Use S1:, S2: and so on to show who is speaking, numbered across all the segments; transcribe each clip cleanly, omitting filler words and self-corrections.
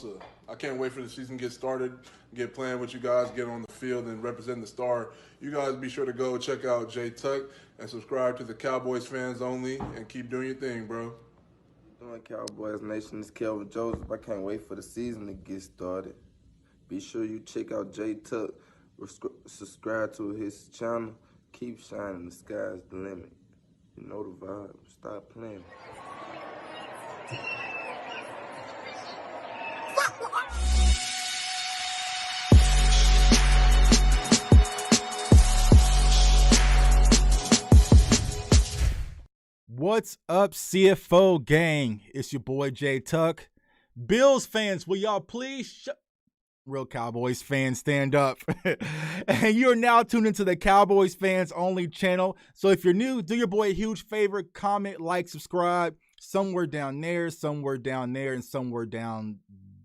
S1: Tulsa. I can't wait for the season to get started, get playing with you guys, get on the field and represent the Star. You guys be sure to go check out Jay Tuck and subscribe to the Cowboys Fans Only and keep doing your thing, bro.
S2: Doing Cowboys Nation, it's Kelvin Joseph. I can't wait for the season to get started. Be sure you check out Jay Tuck, subscribe to his channel. Keep shining, the sky's the limit. You know the vibe, stop playing.
S3: What's up, CFO gang? It's your boy Jay Tuck. Bills fans, will y'all please Real Cowboys fans, stand up. And you're now tuned into the Cowboys Fans Only channel. So if you're new, do your boy a huge favor. Comment, like, subscribe. Somewhere down there, somewhere down there, and somewhere down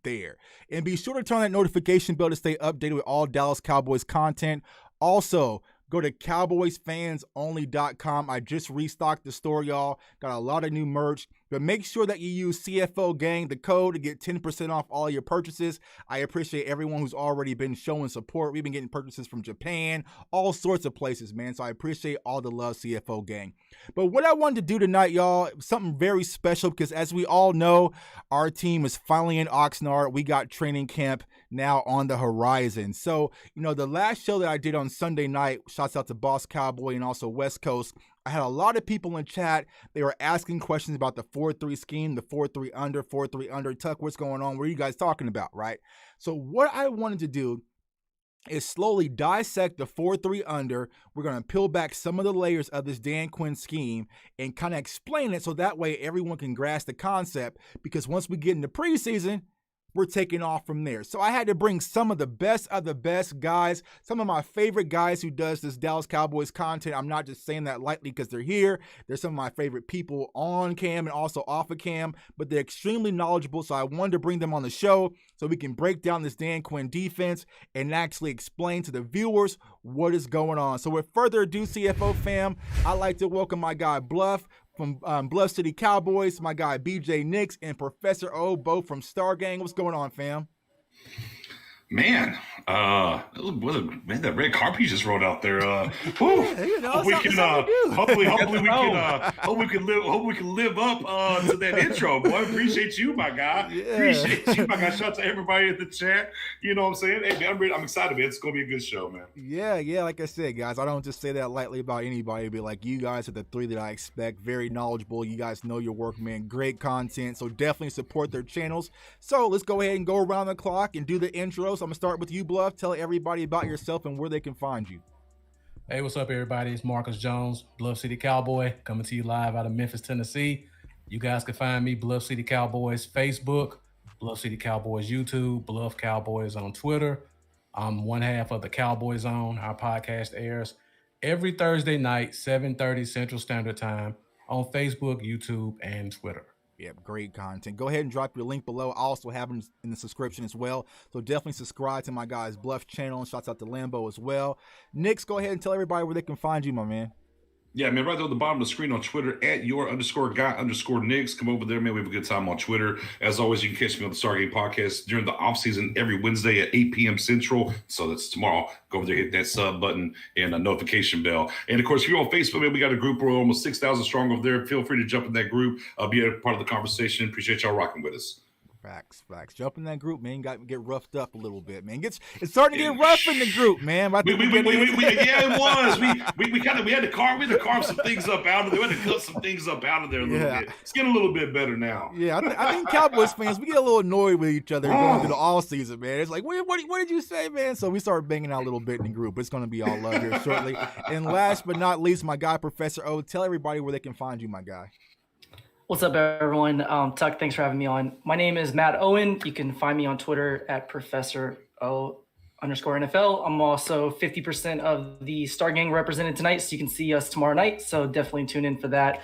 S3: there. And be sure to turn on that notification bell to stay updated with all Dallas Cowboys content. Also, go to cowboysfansonly.com. I just restocked the store, y'all. Got a lot of new merch. But make sure that you use CFO Gang, the code, to get 10% off all your purchases. I appreciate everyone who's already been showing support. We've been getting purchases from Japan, all sorts of places, man. So I appreciate all the love, CFO Gang. But what I wanted to do tonight, y'all, something very special, because as we all know, our team is finally in Oxnard. We got training camp now on the horizon. So, the last show that I did on Sunday night, shouts out to Boss Cowboy and also West Coast, I had a lot of people in chat. They were asking questions about the 4-3 scheme, the 4-3 under. Tuck, what's going on? What are you guys talking about, right? So what I wanted to do is slowly dissect the 4-3 under. We're going to peel back some of the layers of this Dan Quinn scheme and kind of explain it so that way everyone can grasp the concept, because once we get into preseason, we're taking off from there. So I had to bring some of the best guys, some of my favorite guys who does this Dallas Cowboys content. I'm not just saying that lightly because they're here. They're some of my favorite people on cam and also off of cam, but they're extremely knowledgeable. So I wanted to bring them on the show so we can break down this Dan Quinn defense and actually explain to the viewers what is going on. So with further ado, CFO fam, I'd like to welcome my guy Bluff from Bluff City Cowboys, my guy BJ Nix, and Professor O, both from Star Gang. What's going on, fam?
S4: Man, that red carpet you just rolled out there. Hopefully we can live up to that intro, boy. Appreciate you, my guy. Yeah. Appreciate you, my guy. Shout out to everybody in the chat. You know what I'm saying? Hey, man, I'm excited, man. It's gonna be a good show, man.
S3: Yeah. Like I said, guys, I don't just say that lightly about anybody, but like, you guys are the three that I expect. Very knowledgeable. You guys know your work, man. Great content. So definitely support their channels. So let's go ahead and go around the clock and do the intro. So I'm gonna start with you, Bluff. Tell everybody about yourself and where they can find you.
S5: Hey, what's up, everybody? It's Marcus Jones, Bluff City Cowboy, coming to you live out of Memphis, Tennessee. You guys can find me, Bluff City Cowboys Facebook, Bluff City Cowboys YouTube, Bluff Cowboys on Twitter. I'm one half of the Cowboy Zone. Our podcast airs every Thursday night, 7:30 Central Standard Time on Facebook, YouTube, and Twitter.
S3: Yep, great content. Go ahead and drop your link below. I also have them in the subscription as well. So definitely subscribe to my guy's Bluff channel. And shouts out to Lambo as well. Nix, go ahead and tell everybody where they can find you, my man.
S4: Yeah, man, right there on the bottom of the screen on Twitter, @your_guy_Nix. Come over there, man. We have a good time on Twitter. As always, you can catch me on the Stargate podcast during the offseason every Wednesday at 8 p.m. Central. So that's tomorrow. Go over there, hit that sub button and a notification bell. And, of course, if you're on Facebook, man, we got a group. We're almost 6,000 strong over there. Feel free to jump in that group. Be a part of the conversation. Appreciate y'all rocking with us.
S3: Facts. Jump in that group, man. Got to get roughed up a little bit, man. It's starting to get rough in the group, man. Yeah,
S4: it was. We had to carve some things up out of there. We had to cut some things up out of there a little bit. It's getting a little bit better now.
S3: Yeah, I think Cowboys fans, we get a little annoyed with each other going through the all season, man. It's like, what did you say, man? So we started banging out a little bit in the group. It's going to be all love here shortly. And last but not least, my guy Professor O. Tell everybody where they can find you, my guy.
S6: What's up, everyone? Tuck, thanks for having me on. My name is Matt Owen. You can find me on Twitter at Professor O_NFL. I'm also 50% of the Star Gang represented tonight, so you can see us tomorrow night. So definitely tune in for that.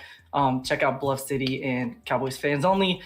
S6: Check out Bluff City and Cowboys Fans Only.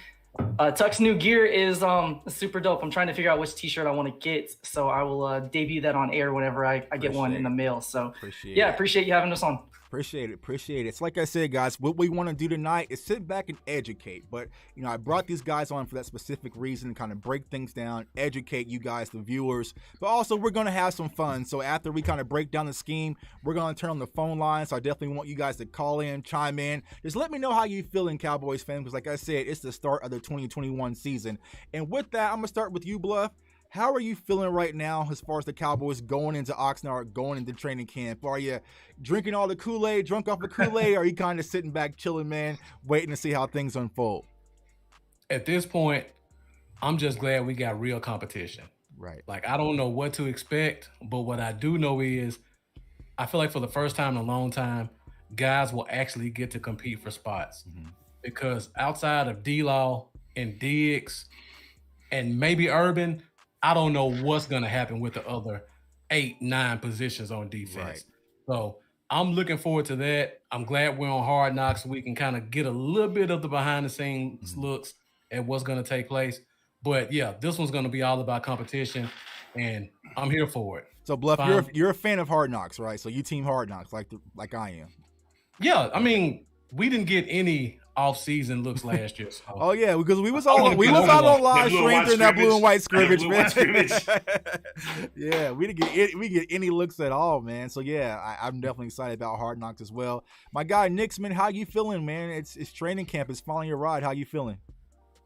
S6: Tuck's new gear is super dope. I'm trying to figure out which t-shirt I want to get, so I will debut that on air whenever I get one in the mail. So appreciate you having us on.
S3: Appreciate it. It's like I said, guys, what we want to do tonight is sit back and educate. But, I brought these guys on for that specific reason, kind of break things down, educate you guys, the viewers. But also, we're going to have some fun. So after we kind of break down the scheme, we're going to turn on the phone line. So I definitely want you guys to call in, chime in. Just let me know how you feeling, Cowboys fans, because like I said, it's the start of the 2021 season. And with that, I'm going to start with you, Bluff. How are you feeling right now as far as the Cowboys going into Oxnard, going into training camp? Are you drinking all the Kool-Aid, drunk off the Kool-Aid? Or are you kind of sitting back, chilling, man, waiting to see how things unfold?
S5: At this point, I'm just glad we got real competition.
S3: Right.
S5: Like, I don't know what to expect, but what I do know is I feel like for the first time in a long time, guys will actually get to compete for spots. Mm-hmm. Because outside of D-Law and Diggs and maybe Urban, I don't know what's going to happen with the other 8-9 positions on defense. Right. So I'm looking forward to that. I'm glad we're on Hard Knocks so we can kind of get a little bit of the behind-the-scenes looks at what's going to take place. But, yeah, this one's going to be all about competition, and I'm here for it.
S3: So, Bluff, you're a fan of Hard Knocks, right? So you team Hard Knocks like I am.
S5: Yeah, I mean, we didn't get any off-season looks last year. So.
S3: Oh yeah, because we was all on live stream during that blue and white scrimmage, man. Yeah, we didn't get any looks at all, man. So yeah, I'm definitely excited about Hard Knocks as well. My guy Nix, man, how you feeling, man? It's training camp. It's following your ride. How you feeling?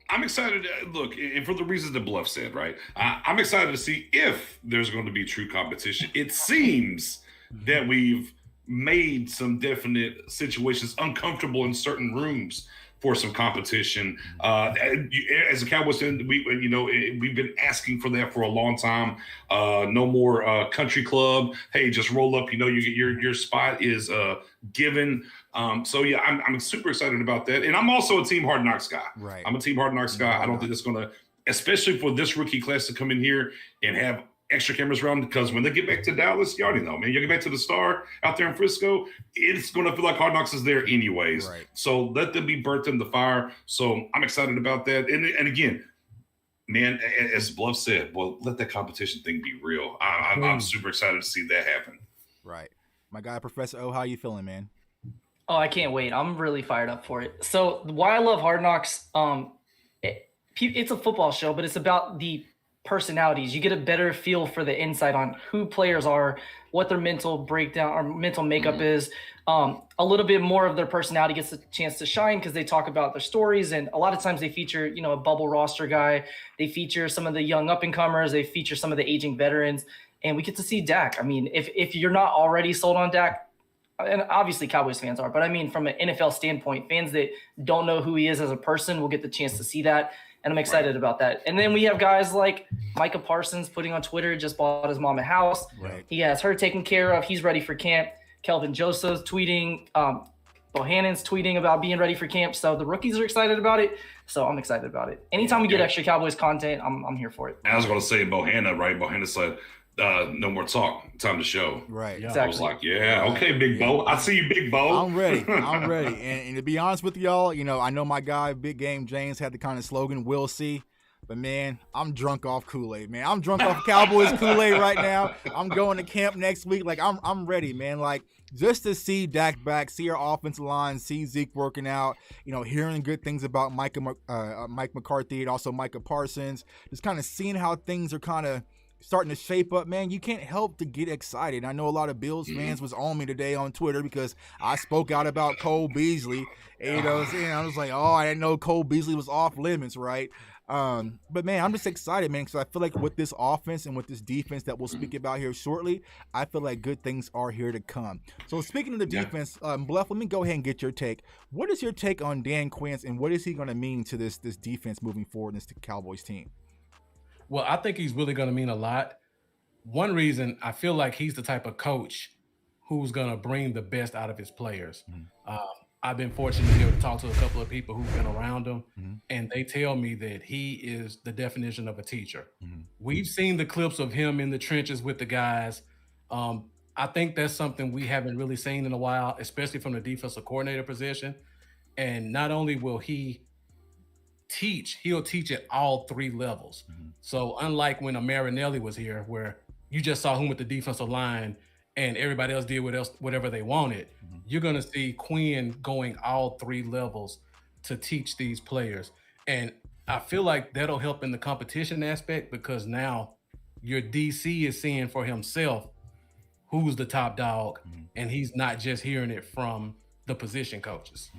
S4: I'm excited. Look, and for the reasons that Bluff said, right? I'm excited to see if there's going to be true competition. It seems that we've made some definite situations uncomfortable in certain rooms for some competition. As a Cowboys fan, we've been asking for that for a long time. No more country club. Hey, just roll up. Your spot is given. So yeah, I'm super excited about that, and I'm also a Team Hard Knocks guy. Right. I'm a Team Hard Knocks guy. I don't think it's going to, especially for this rookie class to come in here and have extra cameras around, because when they get back to Dallas, you already know, man, you get back to the Star out there in Frisco, it's going to feel like Hard Knocks is there anyways. Right. So let them be burnt in the fire. So I'm excited about that. And again, man, as Bluff said, well, let that competition thing be real. I'm super excited to see that happen.
S3: Right. My guy, Professor O, how you feeling, man?
S6: Oh, I can't wait. I'm really fired up for it. So why I love Hard Knocks, it's a football show, but it's about the personalities. You get a better feel for the insight on who players are, what their mental breakdown or mental makeup is. A little bit more of their personality gets a chance to shine because they talk about their stories. And a lot of times they feature, a bubble roster guy. They feature some of the young up and comers. They feature some of the aging veterans. And we get to see Dak. I mean, if you're not already sold on Dak, and obviously Cowboys fans are, but I mean, from an NFL standpoint, fans that don't know who he is as a person will get the chance to see that. And I'm excited about that. And then we have guys like Micah Parsons putting on Twitter, just bought his mom a house. Right. He has her taken care of. He's ready for camp. Kelvin Joseph's tweeting. Bohannon's tweeting about being ready for camp. So the rookies are excited about it. So I'm excited about it. Anytime we get extra Cowboys content, I'm here for it.
S4: I was going to say Bohannon, right? Bohannon said, no more talk. Time to show.
S3: Right.
S6: Yeah. Exactly.
S4: I was like, okay, Big Bo. I see you, Big Bo.
S3: I'm ready. And to be honest with y'all, I know my guy, Big Game James, had the kind of slogan, "We'll see." But, man, I'm drunk off Kool-Aid, man. I'm drunk off Cowboys Kool-Aid right now. I'm going to camp next week. Like, I'm ready, man. Like, just to see Dak back, see our offensive line, see Zeke working out, hearing good things about Mike McCarthy and also Micah Parsons, just kind of seeing how things are kind of starting to shape up, man. You can't help to get excited. I know a lot of Bills fans was on me today on Twitter because I spoke out about Cole Beasley. And, I was like, I didn't know Cole Beasley was off limits, right? But, man, I'm just excited, man, because I feel like with this offense and with this defense that we'll speak about here shortly, I feel like good things are here to come. So, speaking of the defense, Bluff, let me go ahead and get your take. What is your take on Dan Quinn, and what is he going to mean to this defense moving forward in this Cowboys team?
S5: Well, I think he's really going to mean a lot. One reason, I feel like he's the type of coach who's going to bring the best out of his players. I've been fortunate to be able to talk to a couple of people who've been around him, and they tell me that he is the definition of a teacher. We've seen the clips of him in the trenches with the guys. I think that's something we haven't really seen in a while, especially from the defensive coordinator position. And not only will he teach, he'll teach at all three levels. So unlike when a Marinelli was here, where you just saw him with the defensive line and everybody else did whatever they wanted, you're going to see Quinn going all 3 levels to teach these players. And I feel like that'll help in the competition aspect, because now your DC is seeing for himself who's the top dog, and he's not just hearing it from the position coaches.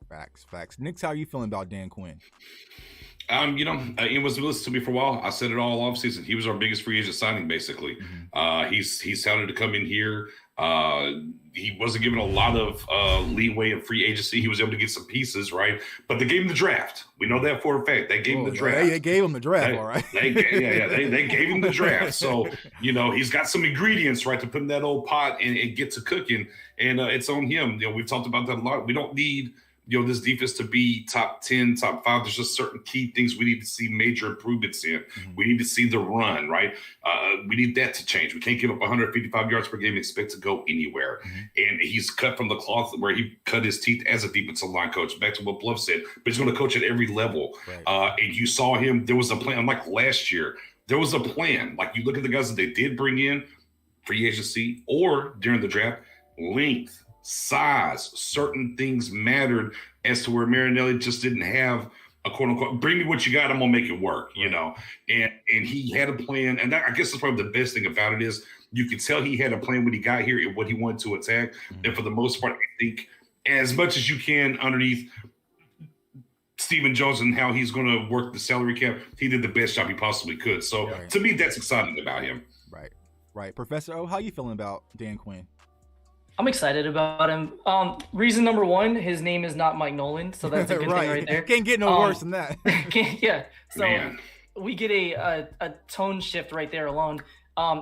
S3: Facts. Nick, how are you feeling about Dan Quinn?
S4: It was listened to me for a while. I said it all off season. He was our biggest free agent signing, basically. He's sounded to come in here. He wasn't given a lot of leeway in free agency. He was able to get some pieces, right? But they gave him the draft. We know that for a fact. They gave him the draft.
S3: They gave him the draft, all right.
S4: They gave him the draft. So, he's got some ingredients, right, to put in that old pot and get to cooking. And it's on him. We've talked about that a lot. We don't need this defense to be top 10, top 5. There's just certain key things we need to see major improvements in. We need to see the run, right? We need that to change. We can't give up 155 yards per game and expect to go anywhere. And he's cut from the cloth where he cut his teeth as a defensive line coach, back to what Bluff said, but he's going to coach at every level. Right. And you saw him, there was a plan, like last year, there was a plan. Like you look at the guys that they did bring in, free agency or during the draft, length, size, certain things mattered as to where Marinelli just didn't have a quote unquote, bring me what you got, I'm gonna make it work, and he had a plan. And I guess that's probably the best thing about it is you could tell he had a plan when he got here and what he wanted to attack. And for the most part, I think as much as you can underneath Stephen Jones and how he's going to work the salary cap, he did the best job he possibly could. So to me, that's exciting about him.
S3: Right. Professor O, how you feeling about Dan Quinn?
S6: I'm excited about him. Reason number 1, his name is not Mike Nolan, so that's a good thing right there.
S3: Can't get no worse than that.
S6: So man, we get a tone shift right there alone.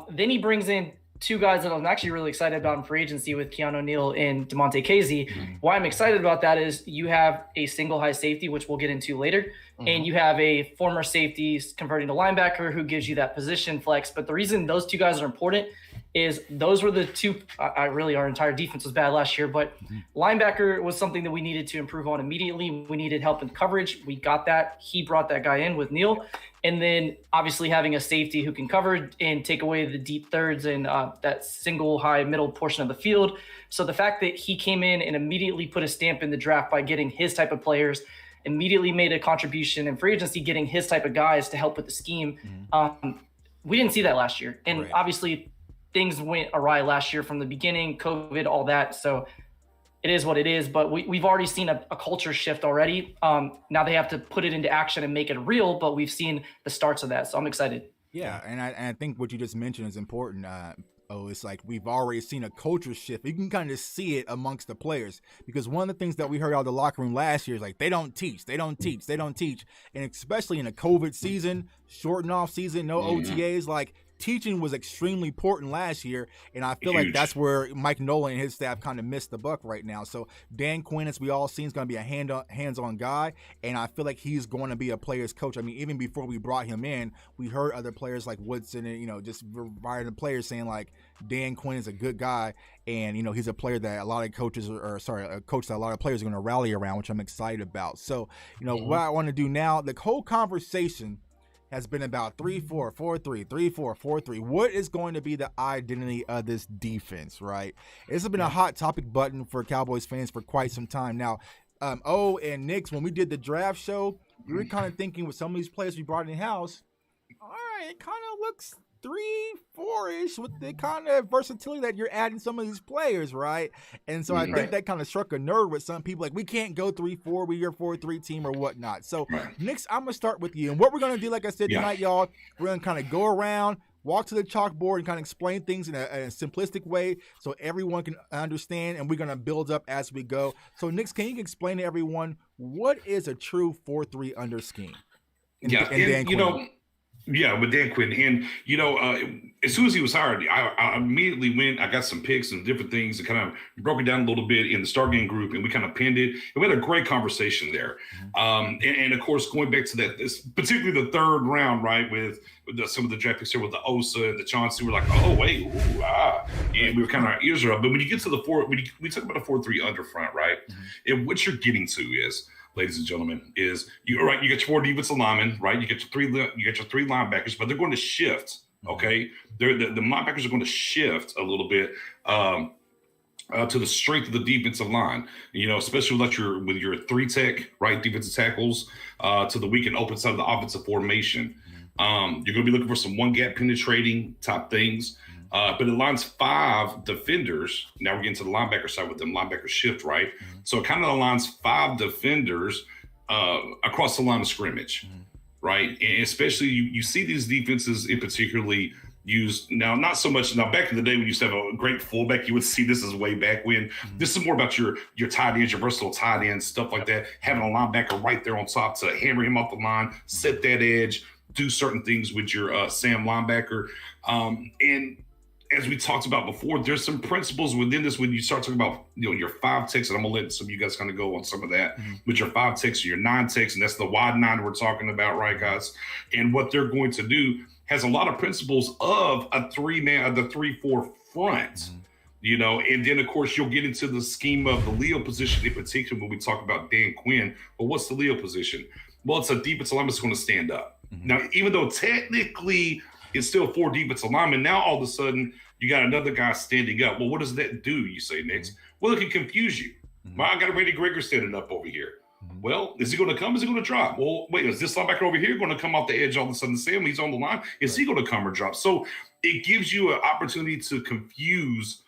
S6: Then he brings in 2 guys that I'm actually really excited about in free agency with Keanu Neal and DeMonte Casey. Why I'm excited about that is you have a single high safety, which we'll get into later, and you have a former safety converting to linebacker who gives you that position flex. But the reason those 2 guys are important is those were the 2 our entire defense was bad last year, but linebacker was something that we needed to improve on immediately. We needed help in coverage. We got that. He brought that guy in with Neal. And then obviously having a safety who can cover and take away the deep thirds and that single high middle portion of the field. So the fact that he came in and immediately put a stamp in the draft by getting his type of players, immediately made a contribution in free agency, getting his type of guys to help with the scheme. We didn't see that last year. And obviously things went awry last year from the beginning, COVID, all that. So it is what it is, but we've already seen a culture shift already. Now they have to put it into action and make it real, but we've seen the starts of that. So I'm excited.
S3: Yeah. And I think what you just mentioned is important. It's like we've already seen a culture shift. You can kind of see it amongst the players, because one of the things that we heard out of the locker room last year is like, they don't teach. And especially in a COVID season, shortened off season, no OTAs, like teaching was extremely important last year, and I feel like that's where Mike Nolan and his staff kind of missed the buck right now. So Dan Quinn, as we all seen, is going to be a hands-on guy, and I feel like he's going to be a player's coach. I mean, even before we brought him in, we heard other players like Woodson and, just the players saying like Dan Quinn is a good guy, and, he's a player that a lot of coaches a coach that a lot of players are going to rally around, which I'm excited about. So, what I want to do now, the whole conversation has been about 3-4, 4-3, 3-4, 4-3. What is going to be the identity of this defense, right? This has been a hot topic button for Cowboys fans for quite some time now. And Nick, when we did the draft show, we were kind of thinking with some of these players we brought in-house, all right, it kind of looks 3-4-ish with the kind of versatility that you're adding some of these players, right? And so I think that kind of struck a nerve with some people, like, we can't go 3-4, we're your 4-3 team or whatnot. So, Nick, I'm going to start with you. And what we're going to do, like I said tonight, y'all, we're going to kind of go around, walk to the chalkboard and kind of explain things in a simplistic way so everyone can understand, and we're going to build up as we go. So, Nick, can you explain to everyone what is a true 4-3 under scheme?
S4: With Dan Quinn. And, as soon as he was hired, I immediately went, I got some picks and different things and kind of broke it down a little bit in the Star Game group, and we kind of pinned it. And we had a great conversation there. And of course, going back to that, particularly the third round, right, with some of the draft picks here with the Osa and the Chauncey, we're like, oh, wait, and we were kind of our ears are up. But when you get to the we talk about a 4-3 under front, right? And what you're getting to is, ladies and gentlemen, is you get your 4 defensive linemen, right? You get your three linebackers, but they're going to shift Okay, the linebackers are going to shift a little bit to the strength of the defensive line. Especially with your 3-tech, right, defensive tackles to the weak and open side of the offensive formation. You're going to be looking for some one gap penetrating type things. But it lines 5 defenders. Now we're getting to the linebacker side with them linebacker shift, right? So it kind of aligns 5 defenders across the line of scrimmage, right? And especially you see these defenses in particularly used now, not so much now. Back in the day, when you used to have a great fullback, you would see this is way back when. This is more about your tight ends, your versatile tight ends, stuff like that. Having a linebacker right there on top to hammer him off the line, set that edge, do certain things with your Sam linebacker, and as we talked about before, there's some principles within this when you start talking about your 5 techs, and I'm gonna let some of you guys kind of go on some of that with your 5 techs or your 9 techs, and that's the wide 9 we're talking about, right, guys? And what they're going to do has a lot of principles of a 3-man, the 3-4 front, and then of course you'll get into the scheme of the Leo position in particular when we talk about Dan Quinn. But what's the Leo position? Well, it's a defensive lineman that's going to stand up. Now, even though technically it's still 4 defensive linemen, now all of a sudden you got another guy standing up. Well, what does that do, you say, Nix? Well, it can confuse you. Well, I got Randy Gregory standing up over here. Well, is he going to come? Is he going to drop? Well, wait, is this linebacker over here going to come off the edge all of a sudden? Sam, he's on the line. Is he going to come or drop? So it gives you an opportunity to confuse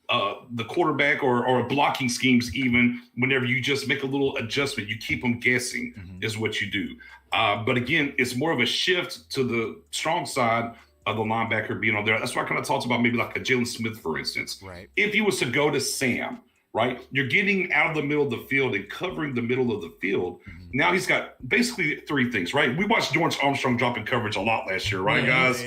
S4: the quarterback or blocking schemes even whenever you just make a little adjustment. You keep them guessing is what you do. But again, it's more of a shift to the strong side of the linebacker being on there. That's why I kind of talked about maybe like a Jalen Smith, for instance.
S3: Right.
S4: If he was to go to Sam, right, you're getting out of the middle of the field and covering the middle of the field. Now he's got basically 3 things, right? We watched Dorrance Armstrong dropping coverage a lot last year, right, guys?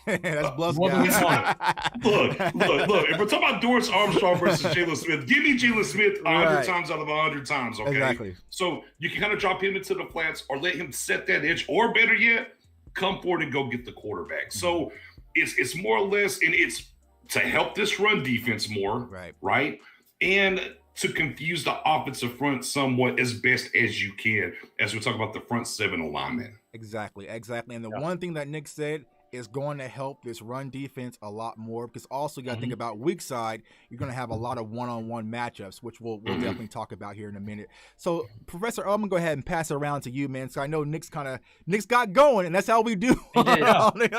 S3: That's Bluff's
S4: Look.
S3: guy.
S4: If we're talking about Dorrance Armstrong versus Jalen Smith, give me Jalen Smith 100 times out of 100 times, okay?
S3: Exactly.
S4: So you can kind of drop him into the flats or let him set that edge, or better yet, come forward and go get the quarterback. So it's more or less, and it's to help this run defense more, right? And to confuse the offensive front somewhat as best as you can, as we talk about the front 7 alignment.
S3: Exactly. And the one thing that Nick said is going to help this run defense a lot more, because also you got to think about weak side. You're going to have a lot of one-on-one matchups, which we'll definitely talk about here in a minute. So, Professor, I'm going to go ahead and pass it around to you, man. So I know Nick's got going, and that's how we do on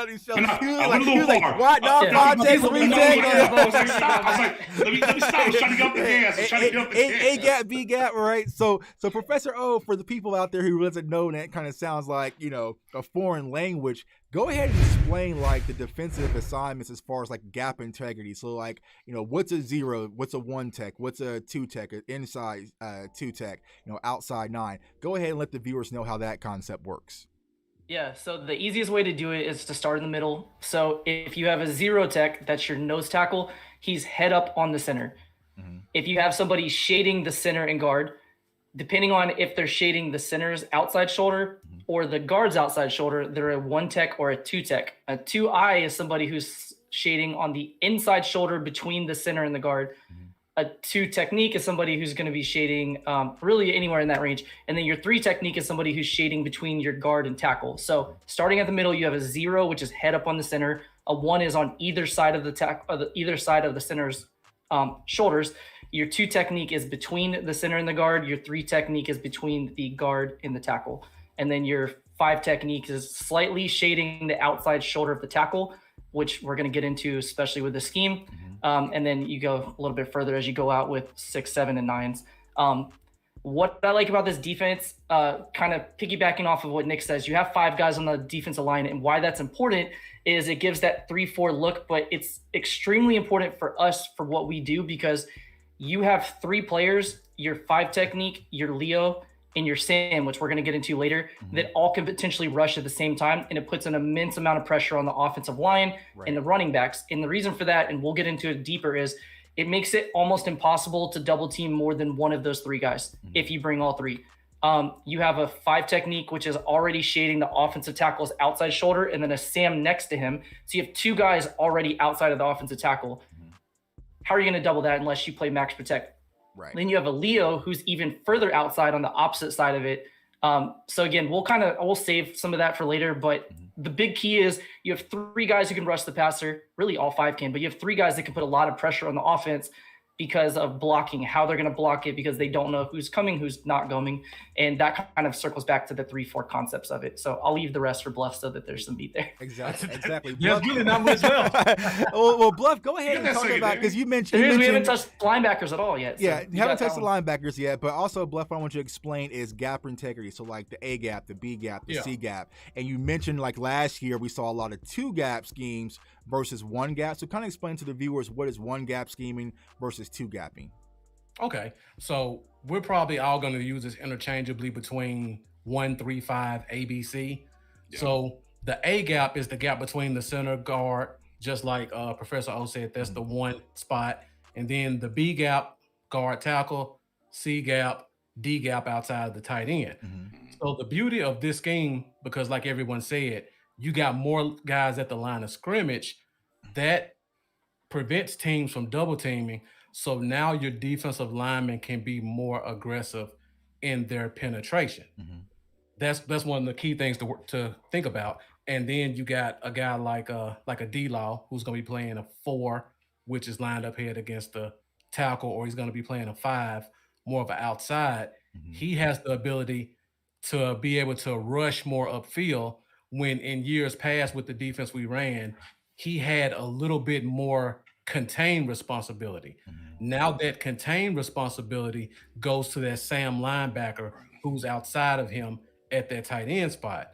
S3: these shows. He was like, what? No, 5 techs, 3 techs.
S4: Let me stop. I was trying to get up the gas.
S3: A gap, B gap, right? So Professor O, for the people out there who doesn't know, that kind of sounds like, a foreign language. Go ahead and explain like the defensive assignments as far as like gap integrity. So like, what's a 0, what's a 1 tech, what's a 2 tech, inside 2 tech, outside 9. Go ahead and let the viewers know how that concept works.
S6: Yeah, so the easiest way to do it is to start in the middle. So if you have a 0 tech, that's your nose tackle, he's head up on the center. If you have somebody shading the center and guard, depending on if they're shading the center's outside shoulder or the guard's outside shoulder, they're a 1 tech or a 2 tech. A 2I is somebody who's shading on the inside shoulder between the center and the guard. A 2 technique is somebody who's going to be shading really anywhere in that range. And then your 3 technique is somebody who's shading between your guard and tackle. So starting at the middle, you have a 0, which is head up on the center. A 1 is on either side of the either side of the center's shoulders. Your 2 technique is between the center and the guard. Your 3 technique is between the guard and the tackle. And then your 5 technique is slightly shading the outside shoulder of the tackle, which we're going to get into, especially with the scheme. And then you go a little bit further as you go out with 6, 7, and 9s. What I like about this defense, kind of piggybacking off of what Nick says, you have 5 guys on the defensive line, and why that's important is it gives that 3-4 look, but it's extremely important for us for what we do, because you have 3 players, your 5 technique, your Leo, and your Sam, which we're going to get into later, that all can potentially rush at the same time, and it puts an immense amount of pressure on the offensive line and the running backs. And the reason for that, and we'll get into it deeper, is it makes it almost impossible to double team more than one of those 3 guys if you bring all 3. You have a 5 technique, which is already shading the offensive tackle's outside shoulder, and then a Sam next to him. So you have 2 guys already outside of the offensive tackle. How are you going to double that unless you play max protect? Then you have a Leo who's even further outside on the opposite side of it, So again, we'll save some of that for later, but the big key is you have 3 guys who can rush the passer. Really all 5 can, but you have 3 guys that can put a lot of pressure on the offense because of blocking, how they're going to block it, because they don't know who's coming, who's not coming. And that kind of circles back to the 3-4 concepts of it. So I'll leave the rest for Bluff so that there's some meat there.
S3: Exactly.
S5: Yeah, really not much well.
S3: well, Bluff, go ahead and talk about, because you mentioned
S6: we haven't touched linebackers at all yet. So
S3: yeah, you haven't touched the linebackers yet, but also, Bluff, I want you to explain is gap integrity. So like the A gap, the B gap, the C gap. And you mentioned like last year we saw a lot of 2 gap schemes versus 1 gap. So kind of explain to the viewers what is 1 gap scheming versus 2 gapping.
S5: Okay, so we're probably all going to use this interchangeably between 1, 3, 5, ABC. Yeah. So the A gap is the gap between the center guard, just like Professor O said, that's the 1 spot. And then the B gap, guard tackle, C gap, D gap outside of the tight end. So the beauty of this scheme, because like everyone said, you got more guys at the line of scrimmage, that prevents teams from double teaming. So now your defensive linemen can be more aggressive in their penetration. That's one of the key things to think about. And then you got a guy like a D-Law who's going to be playing a 4, which is lined up head against the tackle, or he's going to be playing a 5, more of an outside. He has the ability to be able to rush more upfield, when in years past with the defense we ran, he had a little bit more contained responsibility. Now that contained responsibility goes to that Sam linebacker who's outside of him at that tight end spot.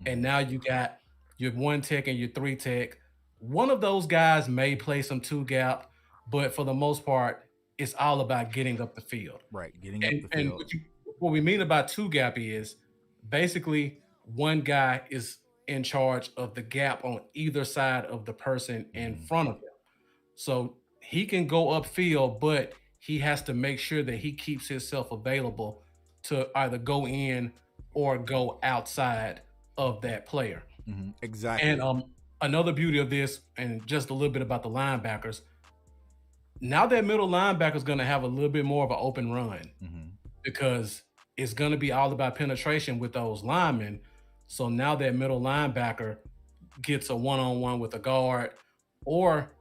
S5: And now you got your 1 tech and your 3 tech. One of those guys may play some 2 gap, but for the most part, it's all about getting up the field.
S3: Right, getting up the field.
S5: And what we mean about 2 gap is basically 1 guy is in charge of the gap on either side of the person in front of him. So he can go upfield, but he has to make sure that he keeps himself available to either go in or go outside of that player.
S3: Exactly.
S5: And another beauty of this, and just a little bit about the linebackers, now that middle linebacker is going to have a little bit more of an open run because it's going to be all about penetration with those linemen. So now that middle linebacker gets a one-on-one with a guard, or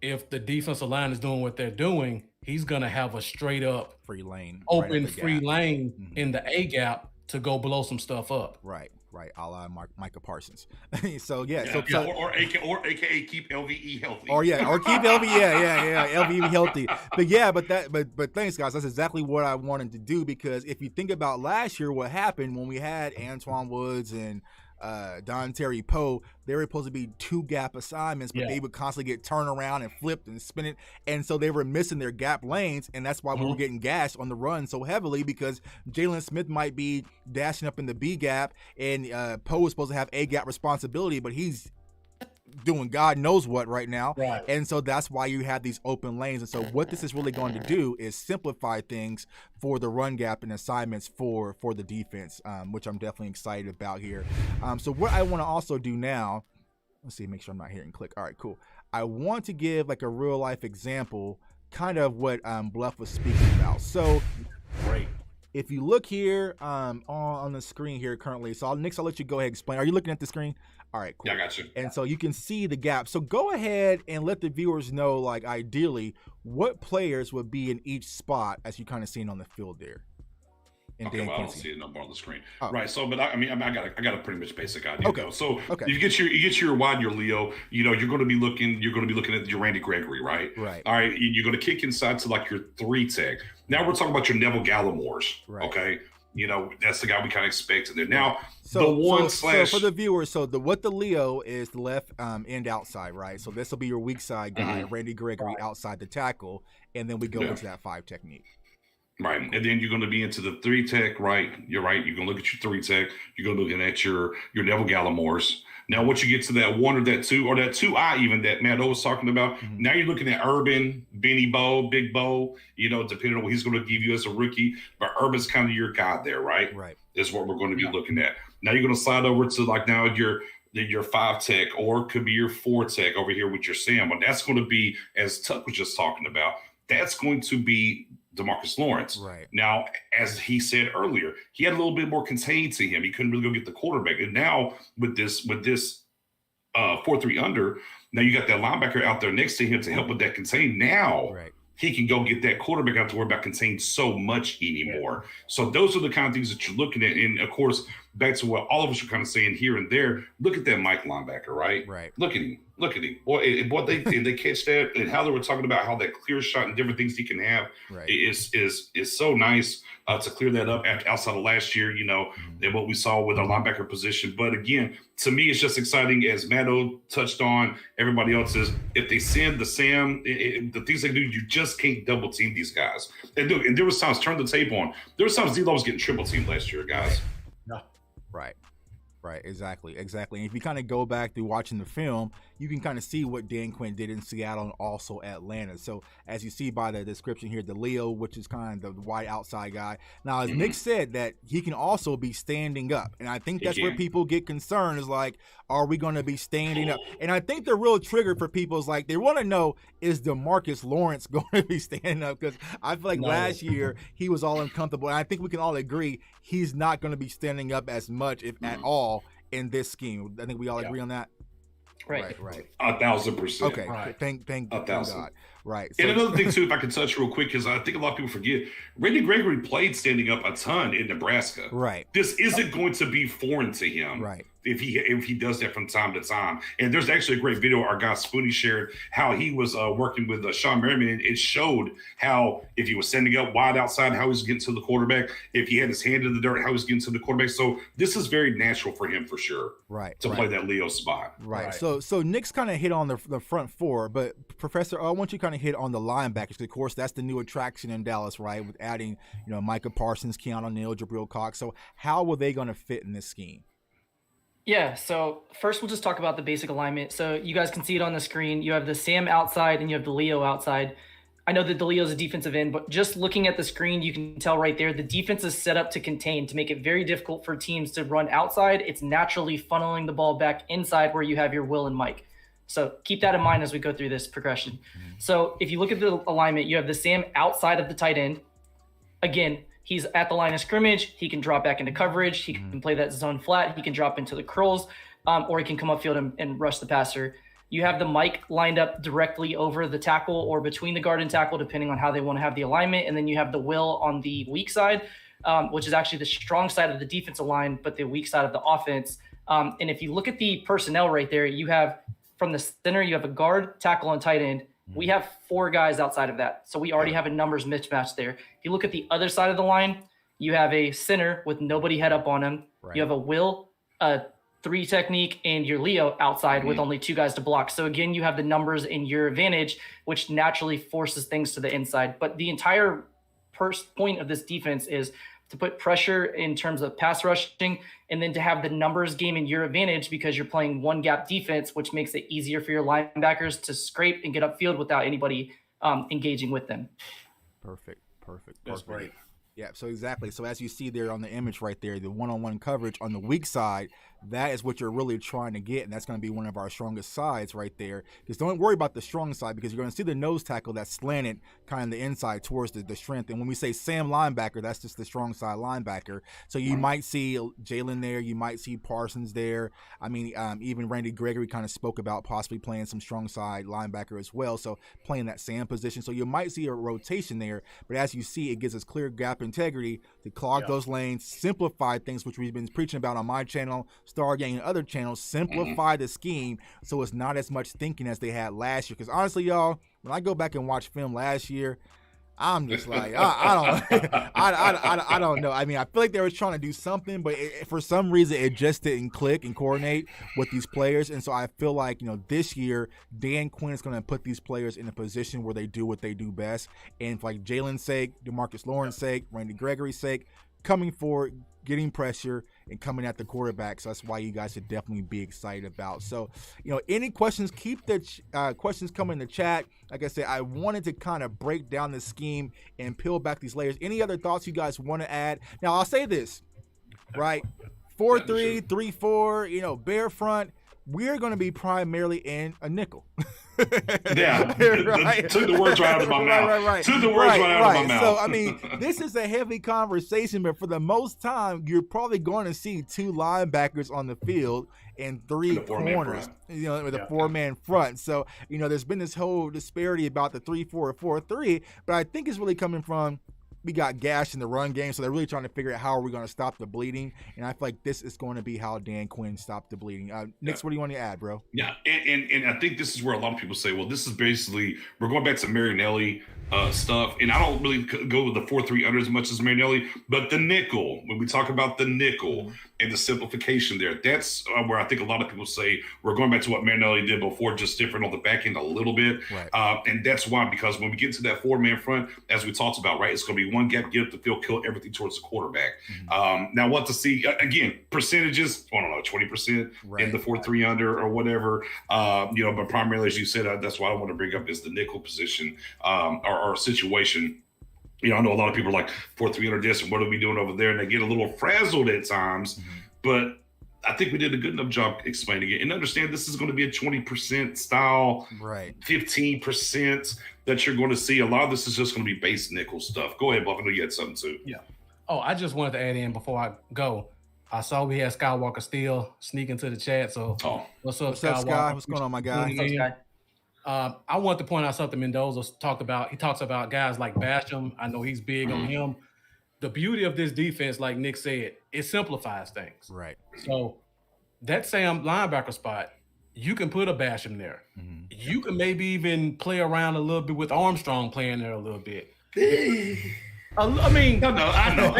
S5: if the defensive line is doing what they're doing, he's going to have a straight up
S3: free lane,
S5: open free lane in the A gap to go blow some stuff up.
S3: Right, a la Micah Parsons. So or
S4: AKA keep LVE healthy.
S3: Or keep LVE, LVE healthy. But thanks, guys. That's exactly what I wanted to do, because if you think about last year, what happened when we had Antoine Woods and Don Terry Poe, they were supposed to be 2 gap assignments, but they would constantly get turned around and flipped and spin it, and so they were missing their gap lanes, and that's why we were getting gashed on the run so heavily, because Jalen Smith might be dashing up in the B gap, and Poe was supposed to have A gap responsibility, but he's doing God knows what right now. And so that's why you have these open lanes. And so what this is really going to do is simplify things for the run gap and assignments for the defense, which I'm definitely excited about here. So what I want to also do now, let's see, make sure I'm not hearing click. All right, cool. I want to give like a real life example, kind of what Bluff was speaking about. So
S4: great.
S3: If you look here on the screen here currently, so Nick, I'll let you go ahead and explain. Are you looking at the screen? All right, cool.
S4: Yeah, I got you.
S3: And so you can see the gap. So go ahead and let the viewers know, like, ideally, what players would be in each spot as you kind of seen on the field there.
S4: Okay, well, I don't see it no more on the screen. Oh. Right. So, but I got a pretty much basic idea. Okay. Though. So you get your wide, your Leo. You're going to be looking at your Randy Gregory, right?
S3: Right.
S4: All right. You're going to kick inside to like your 3 tech. Now we're talking about your Neville Gallimores.
S3: Right.
S4: Okay. That's the guy we kind of expected there. Now,
S3: so for the viewers, so the Leo is the left end outside, right? So this will be your weak side guy, Randy Gregory outside the tackle, and then we go into that 5 technique.
S4: Right. And then you're going to be into the 3 tech, right? You're right. You're going to look at your 3 tech. You're going to be looking at your Neville Gallimores. Now, once you get to that 1 or that 2 or that 2I even that Matt O was talking about, now you're looking at Urban, Benny Bo, Big Bo, depending on what he's going to give you as a rookie. But Urban's kind of your guy there, right?
S3: Right.
S4: Is what we're going to be looking at. Now you're going to slide over to like now your 5 tech, or it could be your 4 tech over here with your Sam. But that's going to be, as Tuck was just talking about, that's going to be DeMarcus Lawrence.
S3: Right.
S4: Now, as he said earlier, he had a little bit more contained to him. He couldn't really go get the quarterback. And now with this 4-3 under, now you got that linebacker out there next to him to help with that contain. Now he can go get that quarterback out to worry about contain so much anymore. So those are the kind of things that you're looking at. And of course, back to what all of us are kind of saying here and there, look at that Mike linebacker, right?
S3: Right.
S4: Look at him. Boy, they catch that, and how they were talking about how that clear shot and different things he can have is so nice to clear that up outside of last year, and what we saw with our linebacker position. But again, to me, it's just exciting, as Matto touched on, everybody else is, if they send the Sam, the things they do, you just can't double team these guys. And there was times, turn the tape on, there was times D-Lo was getting triple teamed last year, guys.
S3: Right, exactly. And if you kind of go back through watching the film, you can kind of see what Dan Quinn did in Seattle and also Atlanta. So as you see by the description here, the Leo, which is kind of the wide outside guy. Now, as Nick said, that he can also be standing up. And I think that's where people get concerned, is like, are we going to be standing up? And I think the real trigger for people is like, they want to know, is DeMarcus Lawrence going to be standing up? Because I feel like last year he was all uncomfortable. And I think we can all agree he's not going to be standing up as much, if at all, in this scheme. I think we all agree on that.
S6: Right.
S4: 1,000%.
S3: Okay.
S4: Right.
S3: Thank God. Right.
S4: So, and another thing too, if I can touch real quick, because I think a lot of people forget, Randy Gregory played standing up a ton in Nebraska.
S3: Right.
S4: This isn't going to be foreign to him.
S3: Right.
S4: If he does that from time to time. And there's actually a great video our guy Spoonie shared, how he was working with Sean Merriman, and it showed how if he was standing up wide outside, how he was getting to the quarterback. If he had his hand in the dirt, how he was getting to the quarterback. So this is very natural for him for sure.
S3: Right.
S4: To play that Leo spot.
S3: Right. So Nick's kind of hit on the front four, but Professor, I want you to kind of hit on the linebackers. Of course, that's the new attraction in Dallas, right? With adding, Micah Parsons, Keanu Neal, Jabril Cox. So how were they going to fit in this scheme?
S6: Yeah, so first we'll just talk about the basic alignment. So you guys can see it on the screen. You have the Sam outside and you have the Leo outside. I know that the Leo's a defensive end, but just looking at the screen, you can tell right there, the defense is set up to contain, to make it very difficult for teams to run outside. It's naturally funneling the ball back inside where you have your Will and Mike. So keep that in mind as we go through this progression. So if you look at the alignment, you have the Sam outside of the tight end. Again, he's at the line of scrimmage. He can drop back into coverage. He can play that zone flat. He can drop into the curls, or he can come upfield and rush the passer. You have the Mike lined up directly over the tackle or between the guard and tackle, depending on how they want to have the alignment. And then you have the Will on the weak side, which is actually the strong side of the defensive line, but the weak side of the offense. And if you look at the personnel right there, you have from the center, you have a guard, tackle, and tight end. We have 4 guys outside of that. So we already have a numbers mismatch there. If you look at the other side of the line, you have a center with nobody head up on him. Right. You have a Will, a 3 technique, and your Leo outside with only 2 guys to block. So again, you have the numbers in your advantage, which naturally forces things to the inside. But the entire point of this defense is to put pressure in terms of pass rushing, and then to have the numbers game in your advantage because you're playing one gap defense, which makes it easier for your linebackers to scrape and get upfield without anybody engaging with them.
S3: Perfect.
S4: That's great.
S3: Yeah, so exactly. So as you see there on the image right there, the one-on-one coverage on the weak side, that is what you're really trying to get, and that's going to be one of our strongest sides right there. Because don't worry about the strong side, because you're going to see the nose tackle that's slanted kind of the inside towards the strength. And when we say Sam linebacker, that's just the strong side linebacker. So you might see Jalen there, you might see Parsons there. I mean, even Randy Gregory kind of spoke about possibly playing some strong side linebacker as well, so playing that Sam position. So you might see a rotation there, but as you see, it gives us clear gap integrity to clog those lanes, simplify things, which we've been preaching about on my channel, Stargang, and other channels. Simplify the scheme so it's not as much thinking as they had last year. Because honestly, y'all, when I go back and watch film last year, I'm just like, I don't know. I mean, I feel like they were trying to do something, but for some reason, it just didn't click and coordinate with these players. And so I feel like, this year, Dan Quinn is going to put these players in a position where they do what they do best. And for like Jalen's sake, DeMarcus Lawrence's sake, Randy Gregory's sake, coming forward, getting pressure, and coming at the quarterback. So that's why you guys should definitely be excited about. So, any questions, keep the questions coming in the chat. Like I said, I wanted to kind of break down the scheme and peel back these layers. Any other thoughts you guys want to add? Now, I'll say this, right? 4-3, 3-4, bear front. We're going to be primarily in a nickel.
S4: Yeah,
S3: Right.
S4: took the words right out of my mouth.
S3: Right.
S4: Took the words right out of my mouth.
S3: So, I mean, this is a heavy conversation, but for the most time, you're probably going to see 2 linebackers on the field and 3 corners, with a 4-man front. So, there's been this whole disparity about the 3-4 or 4-3, but I think it's really coming from we got gashed in the run game, so they're really trying to figure out how are we going to stop the bleeding, and I feel like this is going to be how Dan Quinn stopped the bleeding. Nix, what do you want to add, bro?
S4: Yeah, and I think this is where a lot of people say, well, this is basically, we're going back to Marinelli stuff, and I don't really go with the 4-3 under as much as Marinelli, but the nickel, when we talk about the nickel and the simplification there, that's where I think a lot of people say we're going back to what Marinelli did before, just different on the back end a little bit.
S3: Right.
S4: And that's why, because when we get to that 4-man front, as we talked about, right, it's going to be one gap, get up the field, kill everything towards the quarterback. Now, what to see, again, percentages, I don't know, 20% in the 4-3 under or whatever, but primarily, as you said, that's what I want to bring up is the nickel position or situation. I know a lot of people are like 4-3 under this, and what are we doing over there? And they get a little frazzled at times, but I think we did a good enough job explaining it and understand this is going to be a 20% style,
S3: right?
S4: 15% that you're going to see. A lot of this is just going to be base nickel stuff. Go ahead, Buff. I know you had something too.
S5: Yeah. Oh, I just wanted to add in before I go. I saw we had Skywalker Steel sneak into the chat. So what's up, Skywalker?
S3: Sky? What's going on, my guy?
S6: What's up, Sky?
S5: I want to point out something Mendoza talked about. He talks about guys like Basham. I know he's big on him. The beauty of this defense, like Nick said, it simplifies things.
S3: Right.
S5: So that Sam linebacker spot, you can put a Basham there. You can maybe even play around a little bit with Armstrong playing there a little bit. I mean, I know.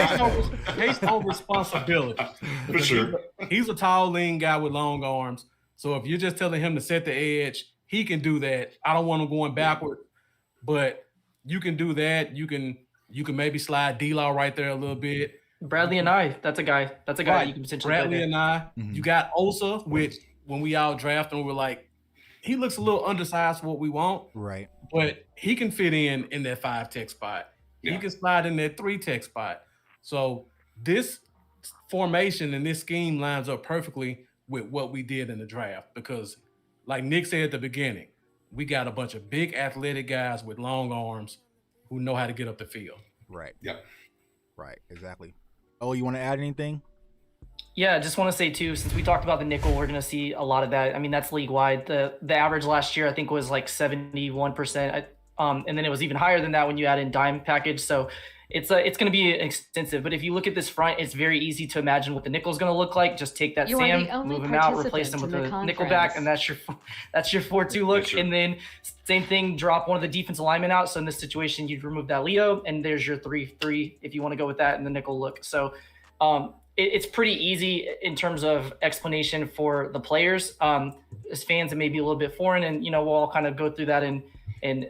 S5: Based on responsibility.
S4: For sure.
S5: He's a tall, lean guy with long arms. So if you're just telling him to set the edge, he can do that. I don't want him going backward, but you can do that. You can maybe slide D-Law right there a little bit.
S6: Bradley and I, that's a guy that you can potentially
S5: Bradley and I. You got Osa, which when we out drafting, we're like, he looks a little undersized for what we want.
S3: Right.
S5: But he can fit in that 5-tech spot. He can slide in that 3-tech spot. So this formation and this scheme lines up perfectly with what we did in the draft because, like Nick said at the beginning, we got a bunch of big athletic guys with long arms who know how to get up the field.
S3: Right.
S4: Yep.
S3: Right. Exactly. Oh, you want to add anything?
S6: Yeah, I just want to say too, since we talked about the nickel, we're going to see a lot of that. I mean, that's league wide. The average last year, I think, was like 71%. And then it was even higher than that when you add in dime package. So it's going to be extensive. But if you look at this front, it's very easy to imagine what the nickel is going to look like. Just take that Sam, move him out, replace him with a nickel back, and that's your 4-2 look. Sure. And then same thing, drop one of the defensive linemen out. So in this situation, you'd remove that Leo, and there's your 3-3 if you want to go with that in the nickel look. So it's pretty easy in terms of explanation for the players. As fans, it may be a little bit foreign, and we'll all kind of go through that and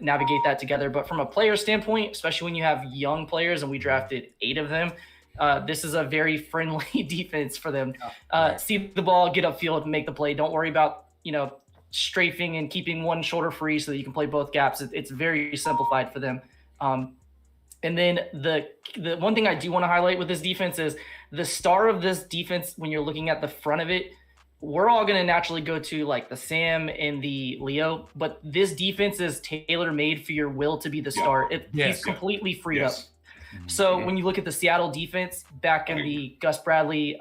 S6: navigate that together. But from a player standpoint, especially when you have young players, and we drafted 8 of them, this is a very friendly defense for them. See the ball, get upfield, and make the play. Don't worry about, strafing and keeping one shoulder free so that you can play both gaps. It's very simplified for them. And then the one thing I do want to highlight with this defense is the star of this defense, when you're looking at the front of it, we're all going to naturally go to like the Sam and the Leo, but this defense is tailor-made for your will to be the star. He's completely freed up. So when you look at the Seattle defense back in the Gus Bradley,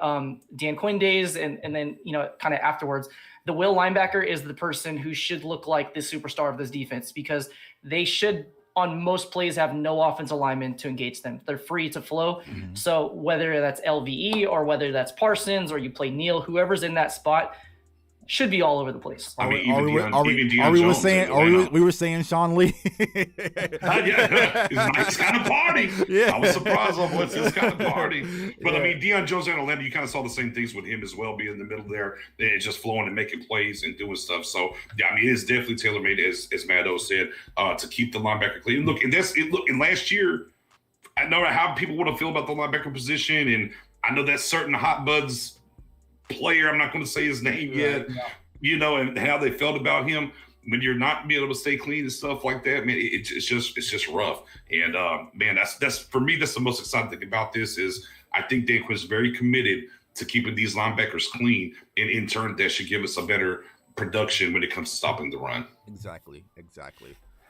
S6: Dan Quinn days, and then, kind of afterwards, the will linebacker is the person who should look like the superstar of this defense because they should, on most plays, have no offensive lineman to engage them. They're free to flow. So whether that's LVE or whether that's Parsons or you play Neal, whoever's in that spot should be all over the place.
S3: We were saying Sean Lee.
S4: It's kind of party. I was surprised on what's this kind of party. But I mean, Deion Jones and Orlando, you kind of saw the same things with him as well, being in the middle there and just flowing and making plays and doing stuff. So yeah, I mean, it is definitely tailor made, as Matt O said, to keep the linebacker clean. Look, and last year, I know how people want to feel about the linebacker position, and I know that certain hot buds player, I'm not going to say his name yet, and how they felt about him when you're not being able to stay clean and stuff like that, man, it's just rough. And man, that's for me, that's the most exciting thing about this is I think Dan Quinn is very committed to keeping these linebackers clean, and in turn, that should give us a better production when it comes to stopping the run.
S3: Exactly.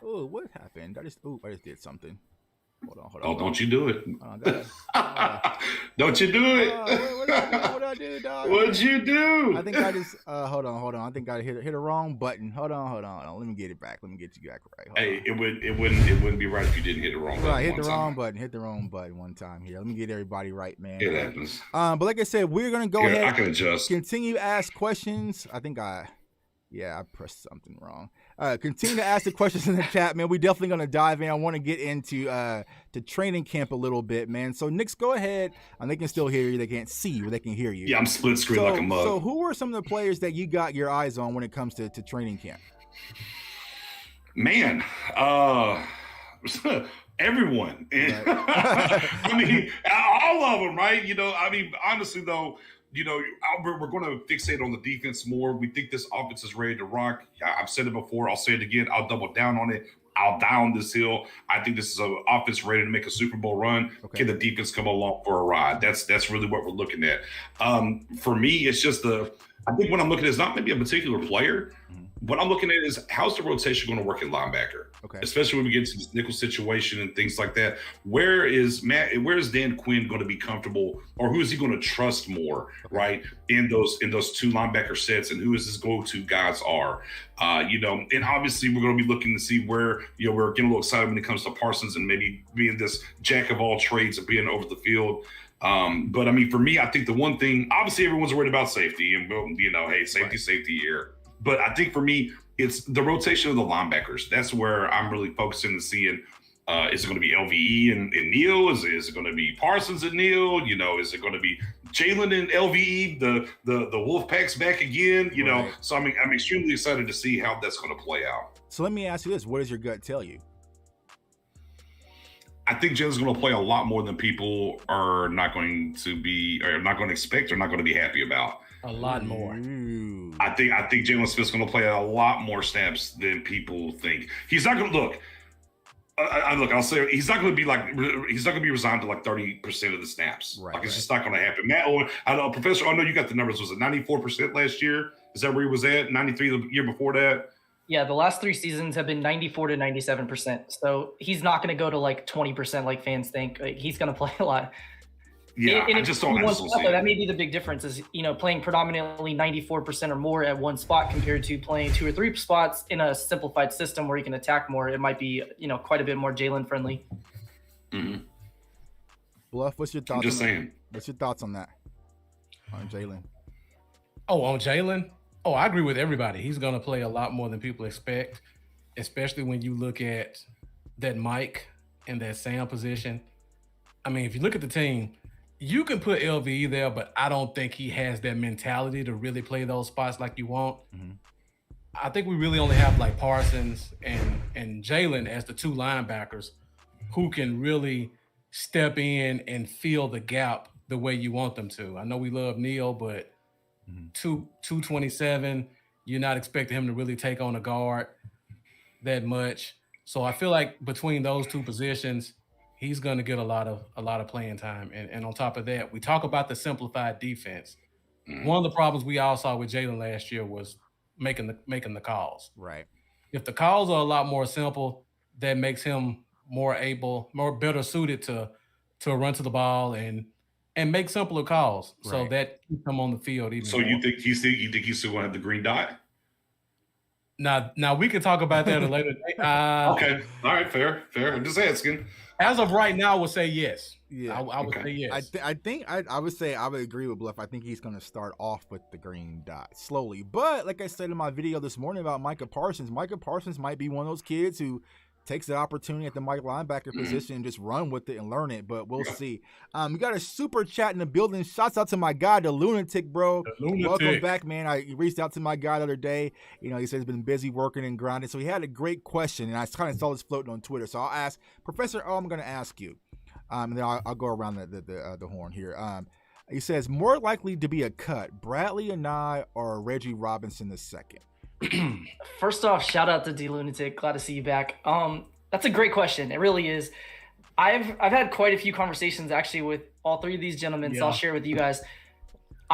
S3: Oh, what happened? I just did something. Hold on.
S4: Oh, don't you do it. Don't you do it.
S3: What did I do, dog?
S4: What'd you do?
S3: I think I just, hold on. I think I hit a wrong button. Hold on. Let me get it back. Let me get you back right.
S4: Hey, it wouldn't be right if you didn't hit the wrong button.
S3: Right, hit the wrong button one time here. Let me get everybody right, man.
S4: It happens.
S3: But like I said, we're going to go ahead.
S4: I can adjust.
S3: Continue to ask questions. I think I pressed something wrong. Continue to ask the questions in the chat, man. We definitely going to dive in. I want to get into to training camp a little bit, man. So, Knicks, go ahead. They can still hear you. They can't see you, but they can hear you.
S4: Yeah, I'm split screen like a mug.
S3: So, who are some of the players that you got your eyes on when it comes to training camp?
S4: Man, everyone.
S3: Right.
S4: I mean, all of them, right? Honestly, though, we're going to fixate on the defense more. We think this offense is ready to rock. I've said it before. I'll say it again. I'll double down on it. I'll die on this hill. I think this is an offense ready to make a Super Bowl run. Okay. Can the defense come along for a ride? That's really what we're looking at. For me, it's just I think what I'm looking at is not maybe a particular player. Mm-hmm. What I'm looking at is how's the rotation going to work at linebacker? Okay. Especially when we get to this nickel situation and things like that. Where is Dan Quinn going to be comfortable, or who is he going to trust more, right? In those two linebacker sets, and who his go-to guys are. And obviously we're going to be looking to see where, we're getting a little excited when it comes to Parsons and maybe being this jack of all trades and being over the field. But I mean, for me, I think the one thing, obviously everyone's worried about safety and, hey, safety here. But I think for me, it's the rotation of the linebackers. That's where I'm really focusing and seeing, is it going to be LVE and Neal? Is it going to be Parsons and Neal? Is it going to be Jalen and LVE? The Wolfpack's back again, right. So I'm extremely excited to see how that's going to play out.
S3: So let me ask you this. What does your gut tell you?
S4: I think Jalen's going to play a lot more than people are not going to expect or not going to be happy about.
S5: A lot more.
S3: Ooh.
S4: I think Jalen Smith's going to play a lot more snaps than people think. He's not going to look. I'll say he's not going to be resigned to like 30% of the snaps. Right. It's just not going to happen. Matt Owen, Professor, I know you got the numbers. Was it 94% last year? Is that where he was at? 93 the year before that?
S6: Yeah, the last 3 seasons have been 94 to 97%. So he's not going to go to like 20% like fans think. He's going to play a lot.
S4: Yeah, I just don't see it.
S6: That may be the big difference is, playing predominantly 94% or more at one spot compared to playing 2 or 3 spots in a simplified system where you can attack more. It might be, quite a bit more Jalen friendly.
S4: Mm-hmm.
S3: Bluff, what's your thoughts?
S4: I'm just saying.
S3: What's your thoughts on that? On Jalen?
S5: Oh, on Jalen? Oh, I agree with everybody. He's going to play a lot more than people expect, especially when you look at that Mike and that Sam position. I mean, if you look at the team, you can put LVE there, but I don't think he has that mentality to really play those spots like you want. Mm-hmm. I think we really only have like Parsons and Jalen as the 2 linebackers who can really step in and fill the gap the way you want them to. I know we love Neal, but 227, you're not expecting him to really take on a guard that much. So I feel like between those 2 positions, he's going to get a lot of playing time. And on top of that, we talk about the simplified defense. Mm-hmm. One of the problems we all saw with Jalen last year was making the calls.
S3: Right.
S5: If the calls are a lot more simple, that makes him better suited to run to the ball and make simpler calls. Right. So that keeps him on the field even more.
S4: You think he's still going to have the green dot?
S5: Now we can talk about that at a later date.
S4: Okay. All right. Fair. I'm just asking.
S5: As of right now, I would say yes.
S3: Yeah,
S5: I would say yes.
S3: I would say I would agree with Bluff. I think he's going to start off with the green dot slowly. But like I said in my video this morning about Micah Parsons might be one of those kids who takes the opportunity at the Mike linebacker position and just run with it and learn it. But we'll see. We got a super chat in the building. Shouts out to my guy, the Lunatic, bro. Welcome back, man. I reached out to my guy the other day. He said he's been busy working and grinding. So he had a great question, and I kind of saw this floating on Twitter. So I'll ask Professor O. I'm going to ask you, and then I'll go around the horn here. He says more likely to be a cut, Bradley Anae or Reggie Robinson II.
S6: First off, shout out to D Lunatic. Glad to see you back. That's a great question. It really is. I've had quite a few conversations actually with all 3 of these gentlemen, so I'll share with you guys.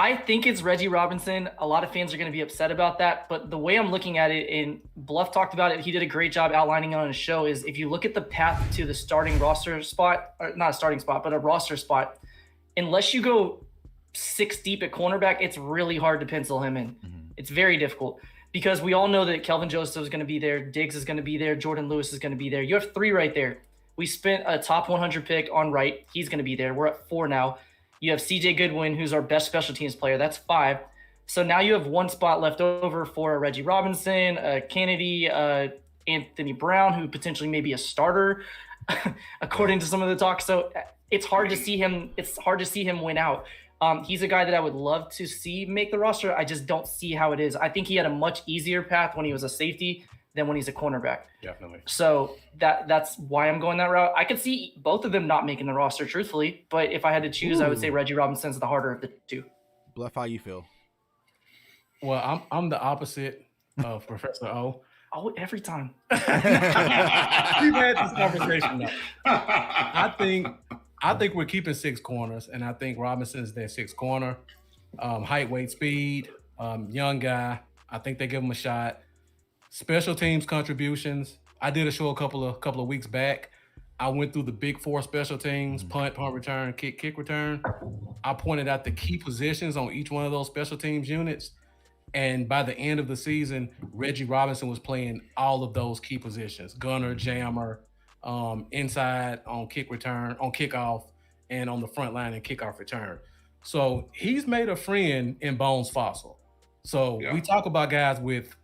S6: I think it's Reggie Robinson. A lot of fans are going to be upset about that, but the way I'm looking at it, and Bluff talked about it, he did a great job outlining it on his show, is if you look at the path to the starting roster spot, or not a starting spot, but a roster spot, unless you go 6 deep at cornerback, it's really hard to pencil him in. It's very difficult because we all know that Kelvin Joseph is going to be there, Diggs is going to be there, Jordan Lewis is going to be there. You have 3 right there. We spent a top 100 pick on right. He's going to be there. We're at 4 now. You have CJ Goodwin, who's our best special teams player. That's 5. So now you have 1 spot left over for Reggie Robinson, Kennedy, Anthony Brown, who potentially may be a starter, according to some of the talk. So it's hard to see him. It's hard to see him win out. He's a guy that I would love to see make the roster. I just don't see how it is. I think he had a much easier path when he was a safety than when he's a cornerback.
S5: Definitely.
S6: So that's why I'm going that route. I could see both of them not making the roster, truthfully. But if I had to choose, I would say Reggie Robinson's the harder of the 2.
S3: Bluff, how you feel?
S5: Well, I'm the opposite of Professor O.
S6: Oh, every time.
S5: We've had this conversation now. I think we're keeping 6 corners, and I think Robinson's their 6th corner. Height, weight, speed, young guy. I think they give him a shot. Special teams contributions. I did a show a couple of weeks back. I went through the big 4 special teams: punt return, kick return. I pointed out the key positions on each one of those special teams units. And by the end of the season, Reggie Robinson was playing all of those key positions: gunner, jammer, inside on kick return, on kickoff, and on the front line and kickoff return. So he's made a friend in Bones Fossil. So we talk about guys with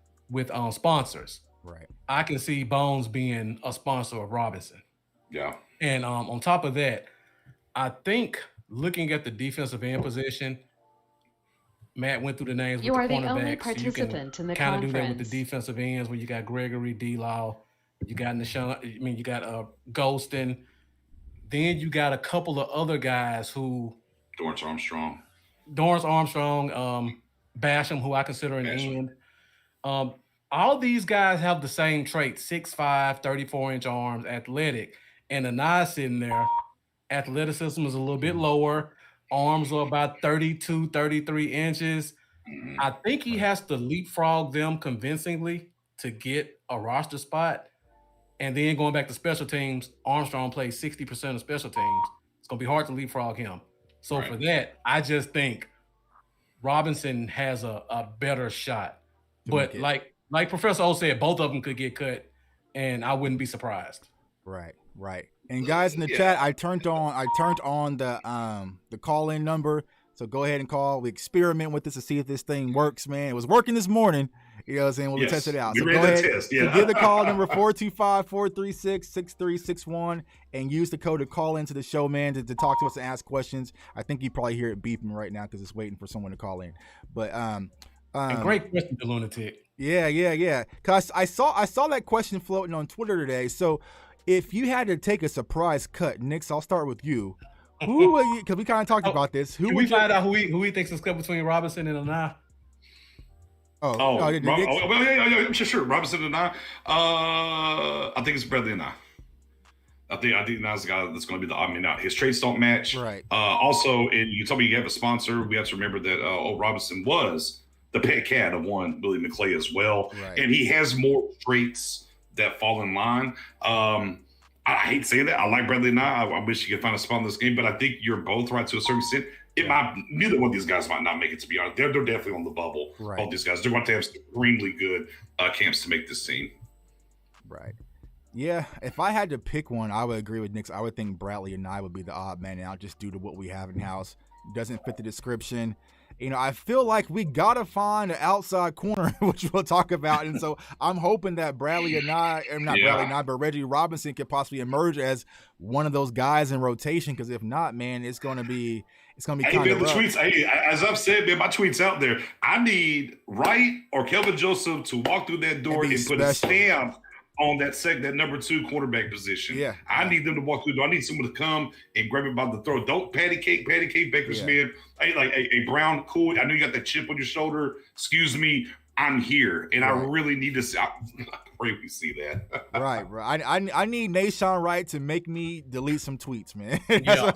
S5: sponsors.
S3: Right.
S5: I can see Bones being a sponsor of Robinson.
S4: Yeah.
S5: And on top of that, I think looking at the defensive end position, Matt went through the names with the cornerbacks. You are the only participant in the conference. Kind of do that with the defensive ends where you got Gregory, D-Law, you got you got Golston. Then you got a couple of other guys who
S4: Dorrance Armstrong,
S5: Basham, who I consider an end. All these guys have the same traits: 6'5", 34-inch arms, athletic. And Anai sitting there, athleticism is a little bit lower. Arms are about 32, 33 inches. I think he has to leapfrog them convincingly to get a roster spot. And then going back to special teams, Armstrong plays 60% of special teams. It's going to be hard to leapfrog him. So for that, I just think Robinson has a better shot. But like Professor O said, both of them could get cut, and I wouldn't be surprised.
S3: Right. And guys in the chat, I turned on the call-in number. So go ahead and call. We experiment with this to see if this thing works, man. It was working this morning. You know what I'm saying? We'll test it out. So go ahead. So give the call number 425-436-6361 and use the code to call into the show, man, to talk to us and ask questions. I think you probably hear it beeping right now because it's waiting for someone to call in. But
S5: and great question, the lunatic.
S3: Yeah. Cause I saw that question floating on Twitter today. So if you had to take a surprise cut, Nix, I'll start with you. Who will you? Because we kind of talked about this. Who
S5: Can we find out who he thinks is cut between Robinson and Anai?
S4: Yeah, sure. Robinson and I think it's Bradley and I think that's the guy that's going to be the odd man out. His traits don't match.
S3: Right.
S4: Also, and you told me you have a sponsor. We have to remember that Robinson was the pet cat of one Billy McClay as well, and he has more traits that fall in line. I hate saying that. I like Bradley and I wish he could find a spot in this game, but I think you're both right to a certain extent. Neither one of these guys might not make it, to be honest. They're definitely on the bubble.
S3: Right.
S4: Both these guys. They're going to have extremely good camps to make this team.
S3: Right. Yeah. If I had to pick one, I would agree with Nix. I would think Bradley and I would be the odd man out just due to what we have in house. Doesn't fit the description. You know, I feel like we got to find an outside corner, which we'll talk about. And so I'm hoping that Bradley and I, or not Bradley and I, but Reggie Robinson could possibly emerge as one of those guys in rotation. Because if not, man, it's going to be kind of rough.
S4: Tweets, as I've said, man, my tweet's out there. I need Wright or Kelvin Joseph to walk through that door and put a stamp on that number 2 quarterback position.
S3: Yeah.
S4: I need them to walk through the door. I need someone to come and grab it by the throat. Don't patty cake Bakersmith. A Brown, cool. I know you got that chip on your shoulder. Excuse me, I'm here. And I really need to see. I pray we see that.
S3: Right. I need Nashawn Wright to make me delete some tweets, man.
S5: Yeah.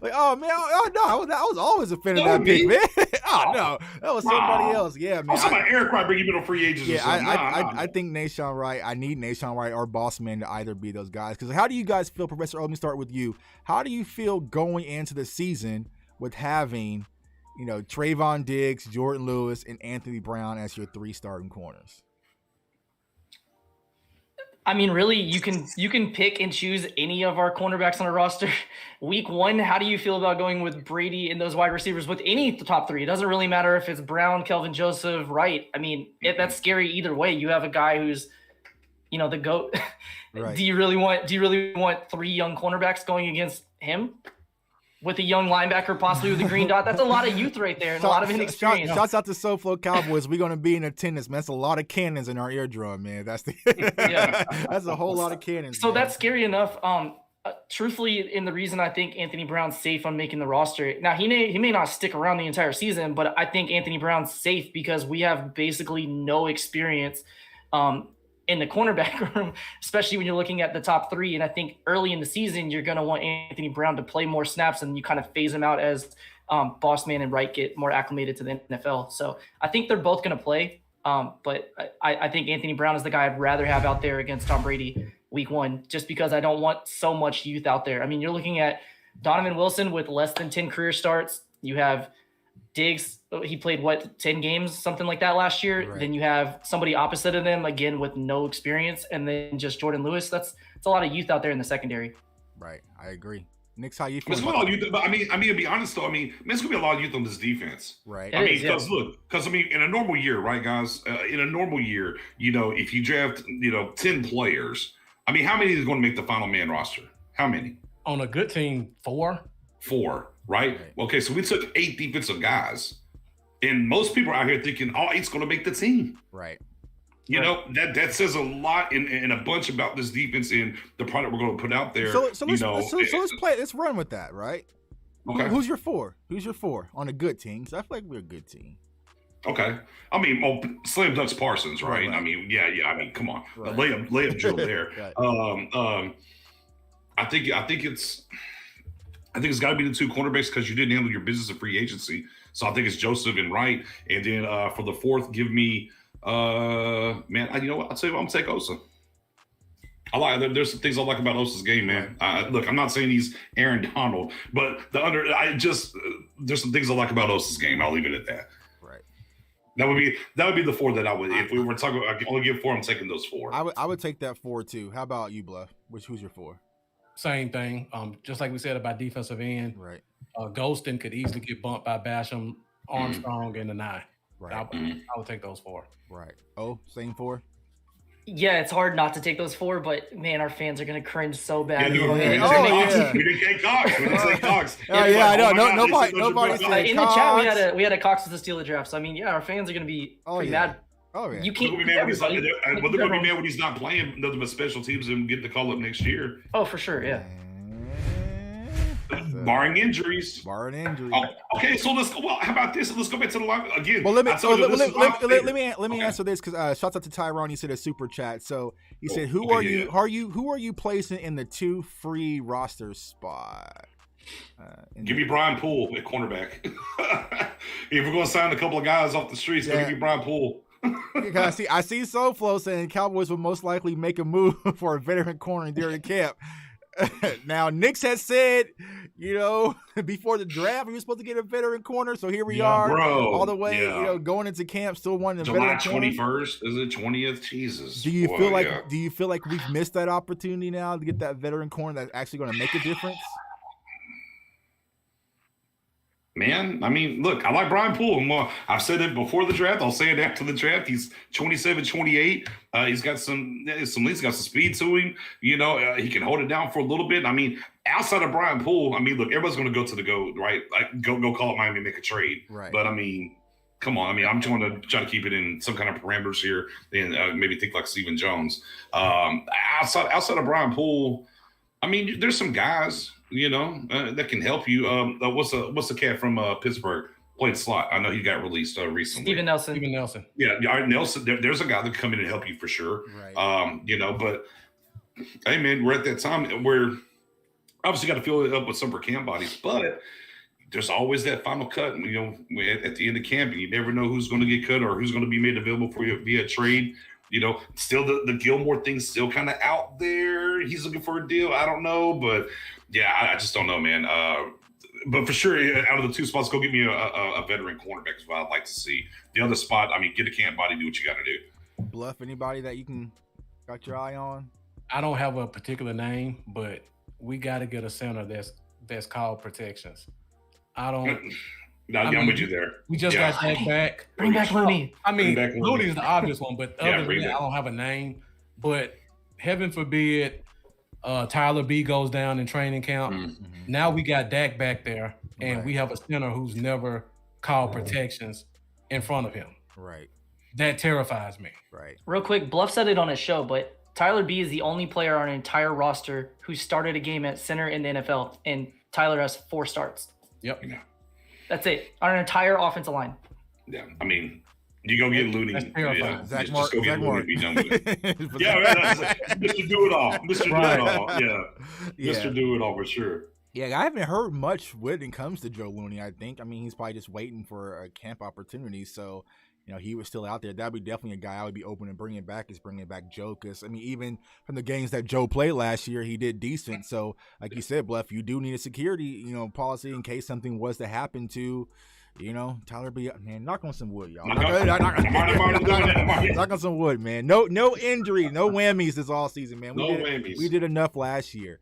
S3: Like, oh man, that was was a fan of that pick, man. Oh no, that was somebody else. Yeah, man.
S4: I'm talking about Eric Wright bringing him in on free agents.
S3: Yeah,
S4: or something.
S3: I think Nashawn Wright. I need Nashawn Wright or Bossman to either be those guys. Because how do you guys feel, Professor? Let me start with you. How do you feel going into the season with having, Trayvon Diggs, Jordan Lewis, and Anthony Brown as your 3 starting corners?
S6: I mean, really, you can pick and choose any of our cornerbacks on our roster. Week 1, how do you feel about going with Brady and those wide receivers with any top 3? It doesn't really matter if it's Brown, Kelvin Joseph, Wright. I mean, that's scary either way. You have a guy who's, the GOAT.
S3: Right.
S6: Do you really want 3 young cornerbacks going against him? With a young linebacker, possibly with a green dot, that's a lot of youth right there and a lot of inexperience.
S3: Shouts out to SoFlo Cowboys. We're going to be in attendance, man. That's a lot of cannons in our eardrum, man. That's that's a whole lot of cannons.
S6: So
S3: man.
S6: That's scary enough. Truthfully, in the reason I think Anthony Brown's safe on making the roster. Now he may not stick around the entire season, but I think Anthony Brown's safe because we have basically no experience in the cornerback room, especially when you're looking at the top 3. And I think early in the season, you're going to want Anthony Brown to play more snaps and you kind of phase him out as Bossman and Wright get more acclimated to the NFL. So I think they're both going to play. But I think Anthony Brown is the guy I'd rather have out there against Tom Brady week 1, just because I don't want so much youth out there. I mean, you're looking at Donovan Wilson with less than 10 career starts. You have Diggs, he played 10 games, something like that last year.
S3: Right.
S6: Then you have somebody opposite of them again with no experience, and then just Jordan Lewis. That's a lot of youth out there in the secondary.
S3: Right, I agree. Nick's how you feel?
S4: There's a lot of youth, but I mean, to be honest though, it's gonna be a lot of youth on this defense.
S3: Right.
S4: Because in a normal year, right, guys? In a normal year, if you draft, 10 players, how many is going to make the final man roster? How many?
S5: On a good team, 4.
S4: 4, right? Okay, so we took 8 defensive guys, and most people are out here thinking all 8's going to make the team.
S3: Right.
S4: That says a lot and a bunch about this defense and the product we're going to put out there.
S3: So let's play. Let's run with that, right?
S4: Okay.
S3: Who's your 4? Who's your 4 on a good team? Because I feel like we're a good team.
S4: Okay. Slam Dunk's Parsons, right?
S3: Right.
S4: Come on.
S3: Right.
S4: Layup drill there.
S3: Right.
S4: I think it's got to be the 2 cornerbacks because you didn't handle your business of free agency. So I think it's Joseph and Wright. And then for the 4th, give me, you know what? I'll tell you what, I'm going to take Osa. There's some things I like about Osa's game, man. Look, I'm not saying he's Aaron Donald, but there's some things I like about Osa's game. I'll leave it at that.
S3: Right.
S4: That would be the 4 that I would. If we were talking, I can only give 4. I'm taking those 4.
S3: I would take that 4 too. How about you, Bluff? Who's your 4?
S5: Same thing. Just like we said about defensive end.
S3: Right.
S5: Golston could easily get bumped by Basham, Armstrong, and the 9.
S3: Right.
S5: I would take those 4.
S3: Right. Oh, same 4.
S6: Yeah, it's hard not to take those 4, but man, our fans are gonna cringe so bad.
S4: We
S3: yeah.
S4: didn't say Cox. We didn't say Cox.
S3: Oh yeah, I know. Nobody said
S6: in
S3: Cox.
S6: the chat we had a Cox with the Steeler draft. So I mean, yeah, our fans are gonna be pretty mad.
S3: Oh yeah.
S6: You can't.
S4: They're going to be mad when he's not playing nothing but special teams and get the call up next year.
S6: Oh, for sure, yeah.
S4: Barring injuries.
S3: Oh,
S4: okay, so let's go. Well, how about this? Let's go back to the line again.
S3: Well, let me answer this because shouts out to Tyrone. He said a super chat. So he said, "Who are you placing in the 2 free roster spot?"
S4: Give me Brian Poole at cornerback. If we're going to sign a couple of guys off the streets, give me Brian Poole.
S3: I see SoFlo saying Cowboys will most likely make a move for a veteran corner during camp. Now, Knicks has said, before the draft, we were supposed to get a veteran corner. So here we are, all the way, going into camp, still wanting a
S4: July
S3: veteran
S4: 21st, is it 20th? Jesus.
S3: Do you feel like we've missed that opportunity now to get that veteran corner that's actually going to make a difference?
S4: Man, look, I like Brian Poole. I've said it before the draft. I'll say it after the draft. He's 27, 28. He's got he's got some speed to him. He can hold it down for a little bit. Outside of Brian Poole, look, everybody's going to go to the GOAT, right? Like, go call up Miami and make a trade.
S3: Right.
S4: But, come on. I'm trying to try to keep it in some kind of parameters here and maybe think like Stephen Jones. Outside of Brian Poole, there's some guys – that can help you. What's the cat from Pittsburgh? Played slot. I know he got released recently.
S6: Steven Nelson.
S4: Yeah, Nelson. There's a guy that can come in and help you for sure.
S3: Right.
S4: But hey, man, we're at that time where obviously got to fill it up with some for camp bodies. But there's always that final cut. You know, at the end of camp, you never know who's going to get cut or who's going to be made available for you via trade. You know, still the Gilmore thing's still kind of out there. He's looking for a deal. I don't know, but yeah, I just don't know, man. But for sure, out of the two spots, go get me a veteran cornerback is what I'd like to see. The other spot, I mean, get a camp body, do what you got to do.
S3: Bluff, anybody that you can got your eye on?
S5: I don't have a particular name, but we got to get a center that's called protections. I'm
S4: with you there.
S5: We just got that back.
S6: Bring back Looney.
S5: I mean, Looney is the obvious one, but other than that, I don't have a name. But heaven forbid, Tyler B goes down in training camp. Mm-hmm. Now we got Dak back there, and we have a center who's never called protections in front of him.
S3: Right.
S5: That terrifies me.
S3: Right.
S6: Real quick, Bluff said it on his show, but Tyler B is the only player on an entire roster who started a game at center in the NFL, and Tyler has 4 starts.
S5: Yep.
S4: Yeah.
S6: That's it. On an entire offensive line.
S4: Yeah. I mean, you go get Looney.
S5: That's terrifying.
S4: Yeah.
S3: Zach
S4: Just go get Looney and be done with it.
S3: Yeah,
S4: right. Mr. Do-It-All. Mr. Do-It-All. Yeah. Mr. Do-It-All for sure.
S3: Yeah, I haven't heard much when it comes to Joe Looney, I think. I mean, he's probably just waiting for a camp opportunity. So, you know, he was still out there. That'd be definitely a guy I would be open to bringing back Joe. Because, I mean, even from the games that Joe played last year, he did decent. So, like you said, Bluff, you do need a security, you know, policy in case something was to happen to, you know, Tyler B. Man, knock on some wood, y'all. Knock on some wood, man. No injury, no whammies this all season, man.
S4: Whammies.
S3: We did enough last year.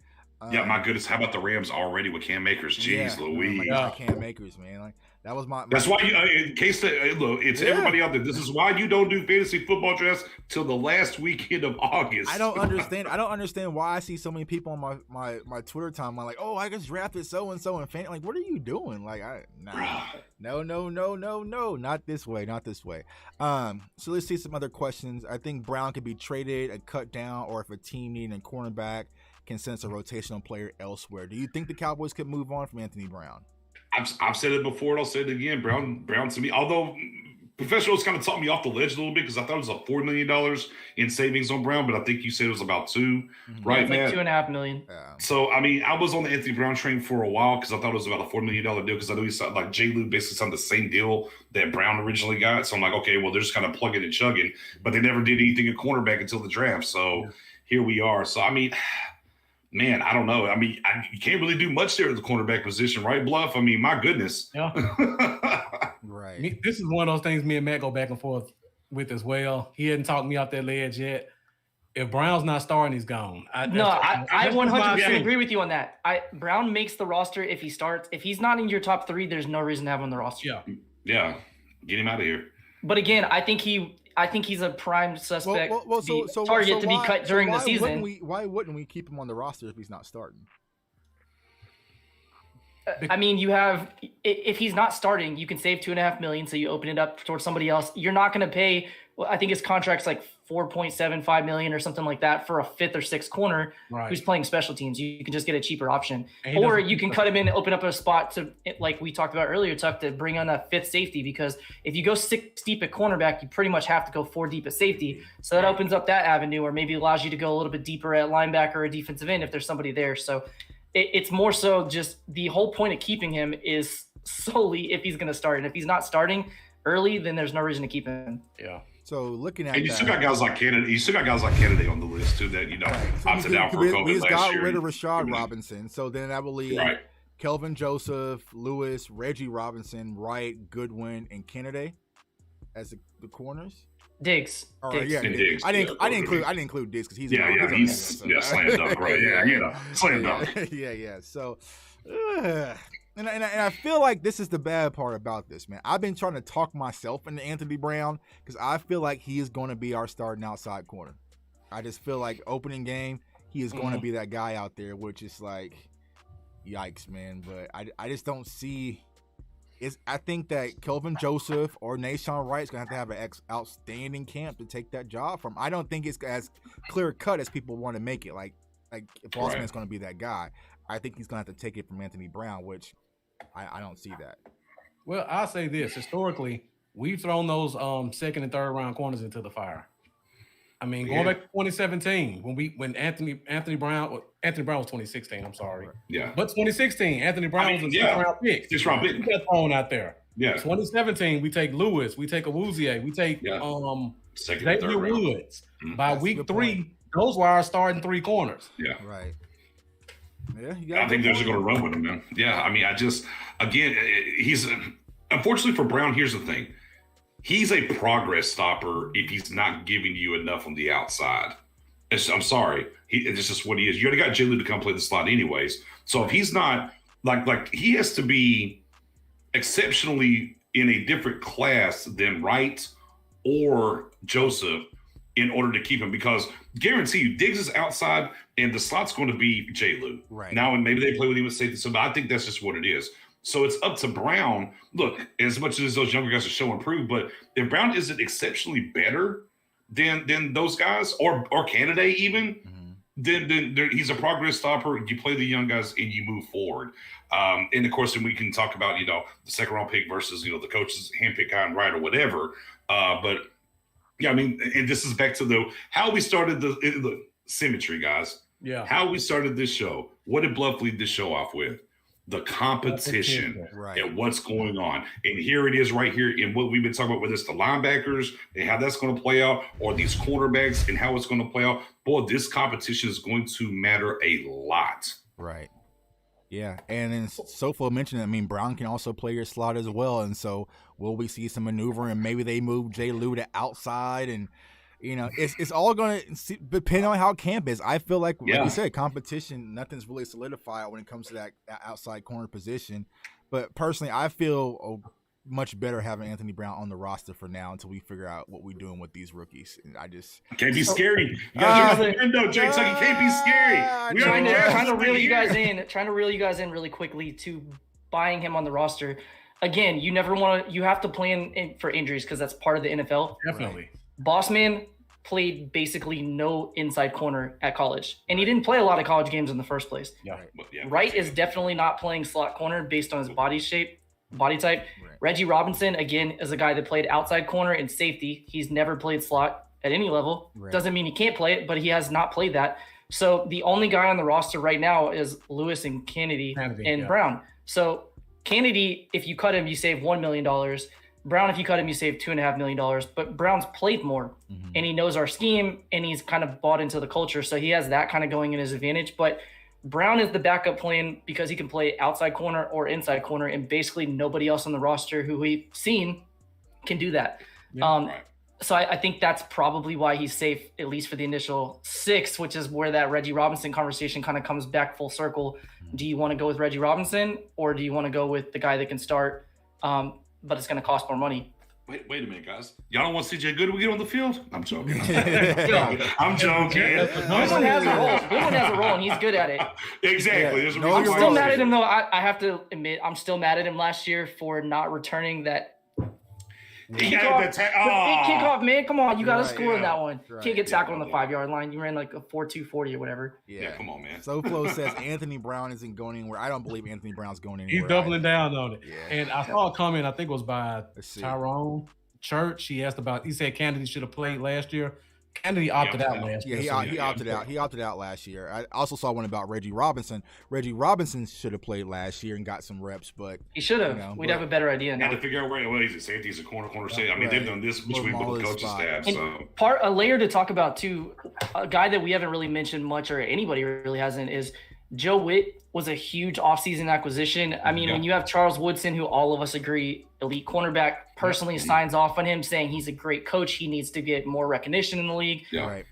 S4: Yeah, my goodness. How about the Rams already with Cam Akers? Jeez, Louise.
S3: Cam Akers, man. Like that was my.
S4: That's why you. In case that look, it's everybody out there. This is why you don't do fantasy football drafts till the last weekend of August.
S3: I don't understand why I see so many people on my Twitter timeline like, oh, I just drafted so and so in fan. Like, what are you doing? Like, no, not this way. So let's see some other questions. I think Brown could be traded, a cut down, or if a team needing a cornerback can sense a rotational player elsewhere. Do you think the Cowboys could move on from Anthony Brown?
S4: I've said it before and I'll say it again. Brown to me, although professionals kind of talked me off the ledge a little bit because I thought it was $4 million in savings on Brown, but I think you said it was about $2 million, right, man?
S6: Like $2.5 million.
S3: Yeah.
S4: So, I mean, I was on the Anthony Brown train for a while because I thought it was about a $4 million deal because I know he signed, like J. Lou basically signed the same deal that Brown originally got. So I'm like, okay, well, they're just kind of plugging and chugging, but they never did anything at cornerback until the draft. So here we are. So, I mean, man, I don't know. I mean, you can't really do much there at the cornerback position, right, Bluff? I mean, my goodness.
S5: Yeah.
S3: Right.
S5: This is one of those things me and Matt go back and forth with as well. He hadn't talked me off that ledge yet. If Brown's not starting, he's gone. I
S6: 100% agree with you on that. Brown makes the roster if he starts. If he's not in your top 3, there's no reason to have him on the roster.
S4: Yeah. Get him out of here.
S6: But again, I think he's a prime suspect to be cut during the season.
S3: Why wouldn't we keep him on the roster if he's not starting?
S6: I mean, if he's not starting, you can save $2.5 million, so you open it up towards somebody else. You're not going to pay. Well, I think his contract's like $4.75 million or something like that for a 5th or 6th corner who's playing special teams. You can just get a cheaper option, or you can cut him in and open up a spot to, like we talked about earlier, Tuck, to bring on a 5th safety. Because if you go 6 deep at cornerback, you pretty much have to go 4 deep at safety. So that opens up that avenue, or maybe allows you to go a little bit deeper at linebacker or defensive end if there's somebody there. So it's more so just the whole point of keeping him is solely if he's going to start. And if he's not starting early, then there's no reason to keep him.
S5: Yeah.
S3: So looking at
S4: and you still got guys like Kennedy. You still got guys like Kennedy on the list too that opted out for COVID
S3: we just
S4: last
S3: got
S4: year.
S3: rid of Rashad Robinson, so then that will leave Kelvin Joseph, Lewis, Reggie Robinson, Wright, Goodwin, and Kennedy as the corners.
S6: Diggs.
S3: All right, yeah,
S4: Diggs.
S3: I didn't include Diggs because he's
S4: slam dunk, right? Slam dunk.
S3: Yeah. So, and I feel like this is the bad part about this, man. I've been trying to talk myself into Anthony Brown because I feel like he is going to be our starting outside corner. I just feel like opening game he is going to be that guy out there, which is like, yikes, man. But I just don't see. I think that Kelvin Joseph or Nashawn Wright is going to have an outstanding camp to take that job from. I don't think it's as clear cut as people want to make it. Like if Bossman's going to be that guy, I think he's going to have to take it from Anthony Brown, which I don't see that.
S5: Well, I'll say this. Historically, we've thrown those 2nd and 3rd round corners into the fire. I mean, going back to 2017, when Anthony Brown was 2016. I'm sorry.
S4: Yeah.
S5: But 2016, Anthony Brown was a sixth-round pick.
S4: Sixth-round pick.
S5: He got thrown out there.
S4: Yeah.
S5: 2017, we take Lewis, we take Awuzie, we take Xavier Woods. Mm-hmm. By week 3, those were our starting 3 corners.
S4: Yeah.
S3: Right. Yeah.
S4: I think they're just going to run with him, man. Yeah. I mean, he's unfortunately for Brown. Here's the thing. He's a progress stopper if he's not giving you enough on the outside. I'm sorry. It's just what he is. You already got J-Lou to come play the slot anyways. So if he's not like he has to be exceptionally in a different class than Wright or Joseph in order to keep him, because guarantee you Diggs is outside and the slot's going to be J-Lou.
S3: Right.
S4: Now, and maybe they play with him with safety. So I think that's just what it is. So it's up to Brown. Look, as much as those younger guys are showing improve, but if Brown isn't exceptionally better than those guys or candidate even, then he's a progress stopper. You play the young guys and you move forward. And of course, then we can talk about, the second round pick versus, the coach's handpick guy and right or whatever. But yeah, I mean, and this is back to how we started the symmetry, guys.
S5: Yeah.
S4: How we started this show. What did Bluff lead this show off with? The competition and what's going on. And here it is right here in what we've been talking about, whether it's the linebackers and how that's going to play out, or these quarterbacks and how it's going to play out. Boy, this competition is going to matter a lot.
S3: Right. Yeah. And then Sofo mentioned, I mean, Brown can also play your slot as well. And so will we see some maneuvering, and maybe they move J-Lou to outside, and it's all going to depend on how camp is. I feel like you said, competition, nothing's really solidified when it comes to that outside corner position. But personally, I feel much better having Anthony Brown on the roster for now until we figure out what we're doing with these rookies. And I just
S4: can't be scary. You guys are window, Jake. So you can't be scary.
S6: Trying to reel you guys in really quickly to buying him on the roster. Again, you have to plan for injuries because that's part of the NFL.
S5: Definitely.
S6: Bossman played basically no inside corner at college, and he didn't play a lot of college games in the first place. Wright is definitely not playing slot corner based on his body type. Right. Reggie Robinson, again, is a guy that played outside corner and safety. He's never played slot at any level. Right. Doesn't mean he can't play it, but he has not played that. So the only guy on the roster right now is Lewis and Kennedy and Brown. So Kennedy, if you cut him, you save $1 million. Brown, if you cut him, you save $2.5 million. But Brown's played more, and he knows our scheme, and he's kind of bought into the culture. So he has that kind of going in his advantage. But Brown is the backup plan because he can play outside corner or inside corner, and basically nobody else on the roster who we've seen can do that. So I think that's probably why he's safe, at least for the initial 6, which is where that Reggie Robinson conversation kind of comes back full circle. Do you want to go with Reggie Robinson, or do you want to go with the guy that can start, but it's going to cost more money?
S4: Wait a minute, guys. Y'all don't want CJ Good to get on the field? I'm joking. I'm joking.
S6: Goodwin has a role, and he's good at it.
S4: Exactly.
S6: Yeah. I'm still mad at him, though. I have to admit, I'm still mad at him last year for not returning that kickoff, man. Come on, you got to score in that one. Right. Can't get tackled on the 5-yard line. You ran like a 4.240 or whatever.
S4: Yeah, come on, man.
S3: SoFlo says Anthony Brown isn't going anywhere. I don't believe Anthony Brown's going anywhere.
S5: He's doubling down on it. Yeah. And I saw a comment, I think it was by Tyrone Church. He said Kennedy should have played last year. Kennedy opted out last year.
S3: Yeah, he opted out. He opted out last year. I also saw one about Reggie Robinson. Reggie Robinson should have played last year and got some reps, but
S6: he should have. We'd have a better idea now.
S4: Got to figure out where he's a safety, he's a corner safety. I mean, they've done this between both coaching staff. So
S6: a layer to talk about too, a guy that we haven't really mentioned much, or anybody really hasn't, is Joe Witt was a huge offseason acquisition. I mean, when you have Charles Woodson, who all of us agree, elite cornerback, personally signs off on him saying he's a great coach, he needs to get more recognition in the league.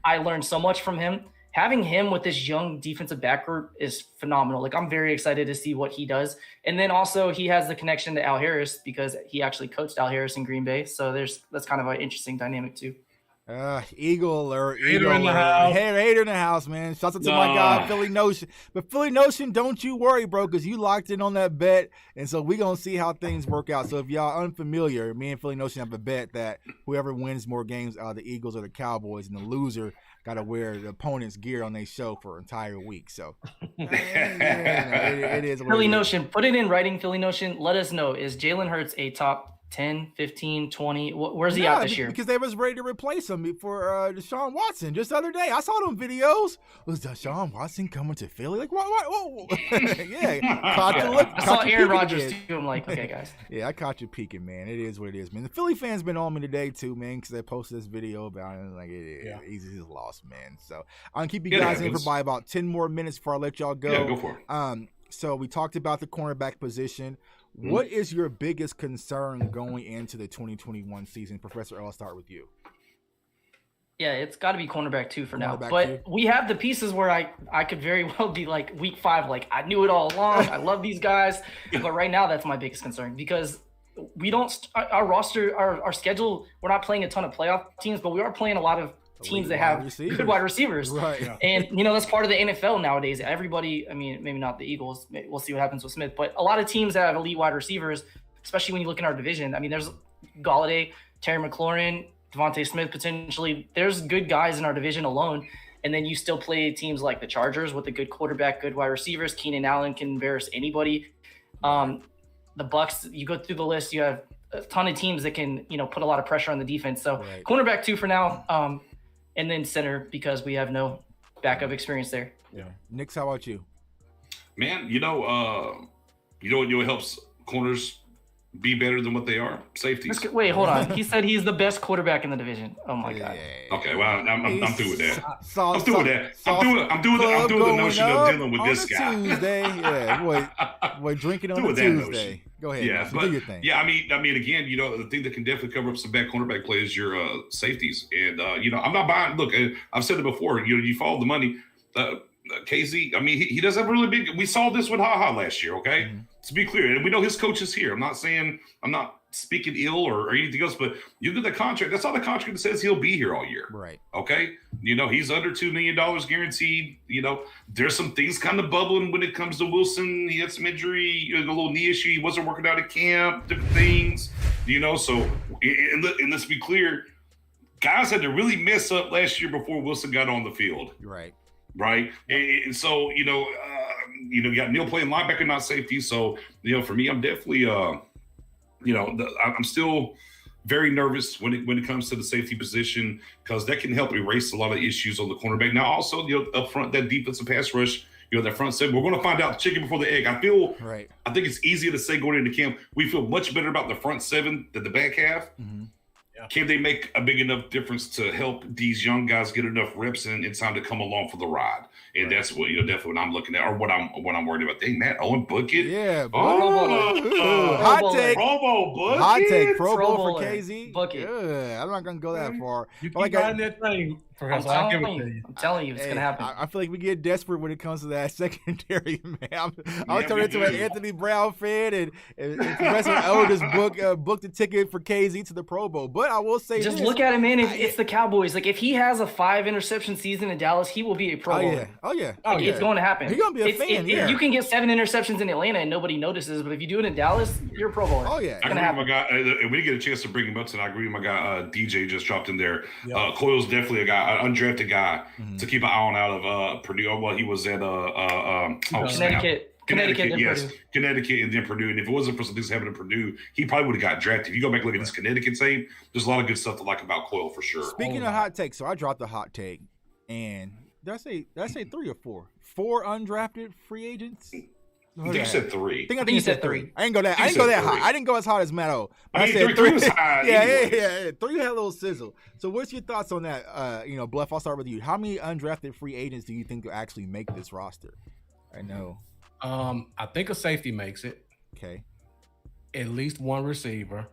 S6: I learned so much from him. Having him with this young defensive back group is phenomenal. Like, I'm very excited to see what he does. And then also he has the connection to Al Harris because he actually coached Al Harris in Green Bay. So that's kind of an interesting dynamic too.
S3: Eagle alert. Hater in the house. Hater in the house, man. Shouts out to my guy, Philly Notion. But Philly Notion, don't you worry, bro, because you locked in on that bet. And so we're going to see how things work out. So if y'all unfamiliar, me and Philly Notion have a bet that whoever wins more games out of the Eagles or the Cowboys, and the loser got to wear the opponent's gear on their show for an entire week. So it is.
S6: Philly Notion, put it in writing, Philly Notion. Let us know, is Jalen Hurts a top 10, 15, 20. Where's he at this year?
S3: Because they was ready to replace him for Deshaun Watson just the other day. I saw them videos. Was Deshaun Watson coming to Philly? Like, what? Whoa. Yeah.
S6: I saw Aaron Rodgers too. I'm like, okay, guys.
S3: Yeah, I caught you peeking, man. It is what it is, man. The Philly fans been on me today too, man, because I posted this video about it. Like, he's lost, man. So I'm gonna keep you guys in for by about 10 more minutes before I let y'all go.
S4: Yeah, go for it.
S3: So we talked about the cornerback position. What is your biggest concern going into the 2021 season? Professor L, I'll start with you.
S6: Yeah, it's got to be cornerback 2 for now. But we have the pieces where I could very well be like week 5, like I knew it all along. I love these guys. But right now, that's my biggest concern because we don't our roster, our schedule, we're not playing a ton of playoff teams, but we are playing a lot of teams that have good wide receivers.
S3: Right. Yeah.
S6: And, that's part of the NFL nowadays. Everybody, I mean, maybe not the Eagles. We'll see what happens with Smith. But a lot of teams that have elite wide receivers, especially when you look in our division. I mean, there's Galladay, Terry McLaurin, Devontae Smith potentially. There's good guys in our division alone. And then you still play teams like the Chargers with a good quarterback, good wide receivers. Keenan Allen can embarrass anybody. The Bucs, you go through the list, you have a ton of teams that can, put a lot of pressure on the defense. So cornerback 2 for now. And then center because we have no backup experience there.
S3: Yeah. Nix, how about you?
S4: Man, what helps corners be better than what they are? Safeties.
S6: Wait, hold on. He said he's the best quarterback in the division. Oh my God.
S4: Okay, well, I'm through with that. I'm through with that. I'm doing the notion of dealing with this guy.
S3: Tuesday, boy, drinking on a Tuesday. Go ahead.
S4: Yeah,
S3: do your thing.
S4: Yeah, I mean, again, the thing that can definitely cover up some bad cornerback play is your safeties. And I'm not buying. Look, I've said it before. You follow the money. KZ, I mean, he does have a really big. We saw this with Ha last year. Okay, to be clear, and we know his coach is here. I'm not speaking ill or anything else, but you get the contract. That's all the contract that says he'll be here all year.
S3: Right.
S4: Okay. He's under $2 million guaranteed. There's some things kind of bubbling when it comes to Wilson. He had some injury, a little knee issue. He wasn't working out at camp, different things, so, and let's be clear, guys had to really mess up last year before Wilson got on the field.
S3: Right.
S4: Right. And so, you got Neal playing linebacker, not safety. So, for me, I'm definitely, I'm still very nervous when it comes to the safety position because that can help erase a lot of issues on the cornerback. Now, also, up front, that defensive pass rush, that front seven, we're going to find out the chicken before the egg. I think it's easier to say going into camp, we feel much better about the front seven than the back half. Mm-hmm. Yeah. Can they make a big enough difference to help these young guys get enough reps and it's time to come along for the ride? And that's what definitely what I'm looking at, or what I'm worried about. Dang, Matt Owen, book it.
S3: Yeah,
S4: hot take, Pro Bowl,
S3: hot take, Pro Bowl for KZ.
S6: Book it.
S3: I'm not gonna go that far.
S5: You keep riding that thing.
S6: I'm telling you, it's gonna happen.
S3: I feel like we get desperate when it comes to that secondary, man. I'll turn into an Anthony Brown fan, and Professor O just booked the ticket for KZ to the Pro Bowl. But I will say,
S6: just look at him, man. It's the Cowboys. Like if he has a 5 interception season in Dallas, he will be a Pro Bowl.
S3: Oh yeah.
S6: It's going to happen.
S3: He's gonna be a fan.
S6: You can get 7 interceptions in Atlanta and nobody notices, but if you do it in Dallas, you're a Pro Bowler.
S3: Oh yeah.
S4: I agree with my guy. And we didn't get a chance to bring him up tonight. I agree with my guy. DJ just dropped in there. Yep. Coyle's definitely a guy, an undrafted guy to keep an eye on out of Purdue. Well, he was at
S6: Connecticut.
S4: Yes, Purdue. Connecticut and then Purdue. And if it wasn't for some things happening at Purdue, he probably would have got drafted. If you go back and look at this Connecticut tape, there's a lot of good stuff to like about Coyle for sure.
S3: Speaking of hot takes, so I dropped a hot take, and did I say 3 or 4? 4 undrafted free agents.
S4: I think you said 3.
S3: I think you said 3. I didn't go that high. I didn't go as hot as Matt O.
S4: I said 3 was high.
S3: Yeah. 3 had a little sizzle. So what's your thoughts on that? Bluff, I'll start with you. How many undrafted free agents do you think will actually make this roster? I know.
S5: I think a safety makes it.
S3: Okay.
S5: At least one receiver.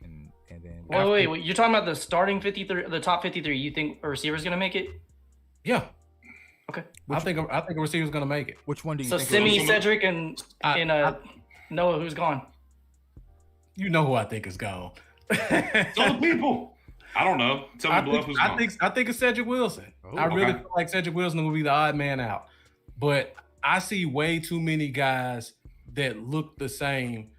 S3: And then
S6: wait. You're talking about the starting 53, the top 53. You think a receiver's gonna make it?
S5: Yeah.
S6: Okay.
S5: I think a receiver's gonna make it.
S3: Which one do you
S6: think? So Simi, Cedric, and Noah, who's gone?
S5: You know who I think is gone.
S4: Tell the people. I don't know. Tell me, Bluff, who's gone.
S5: I think it's Cedric Wilson. I really feel like Cedric Wilson will be the odd man out. But I see way too many guys that look the same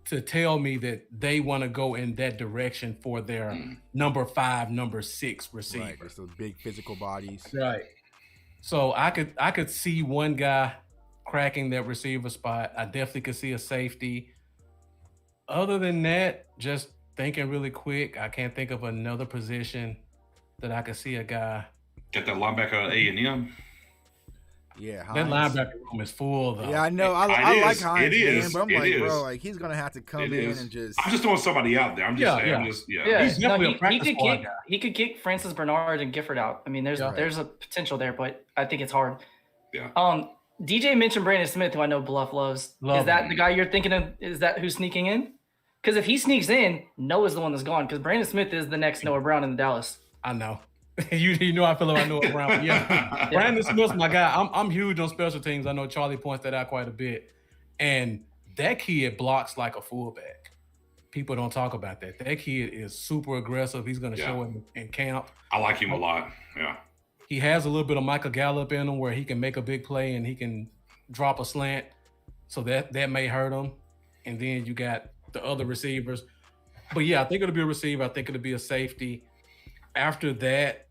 S5: to tell me that they want to go in that direction for their number 5, number 6 receiver.
S3: Right, just those big physical bodies.
S5: Right. So I could see one guy cracking that receiver spot. I definitely could see a safety. Other than that, just thinking really quick, I can't think of another position that I could see a guy.
S4: Get that linebacker at A&M.
S3: Yeah,
S5: That
S3: Hines.
S5: linebacker room is full though.
S3: Yeah, I know. I
S4: It
S3: like
S4: is.
S3: Hines,
S4: It
S3: man,
S4: is.
S3: but I'm
S4: It
S3: like,
S4: is.
S3: bro, like he's gonna have to come
S4: It
S3: in
S4: is.
S3: and just.
S4: I'm just throwing somebody out there. I'm just saying. I'm just,
S6: Yeah,
S5: He's definitely a practice
S6: he could
S5: squad
S6: kick.
S5: guy.
S6: He could kick Francis Bernard and Gifford out. I mean, there's a potential there, but I think it's hard.
S4: Yeah.
S6: DJ mentioned Brandon Smith, who I know Bluff loves.
S5: Love
S6: is that
S5: him.
S6: the guy you're thinking of? Is that who's sneaking in? Because if he sneaks in, Noah's the one that's gone. Because Brandon Smith is the next Noah Brown in Dallas.
S5: I know. you know I feel like I know Brown. Yeah. Brandon Smith's my guy. I'm huge on special teams. I know Charlie points that out quite a bit. And that kid blocks like a fullback. People don't talk about that. That kid is super aggressive. He's going to show it in camp.
S4: I like him a lot. Yeah.
S5: He has a little bit of Michael Gallup in him where he can make a big play and he can drop a slant. So that may hurt him. And then you got the other receivers. But yeah, I think it'll be a receiver. I think it'll be a safety. After that,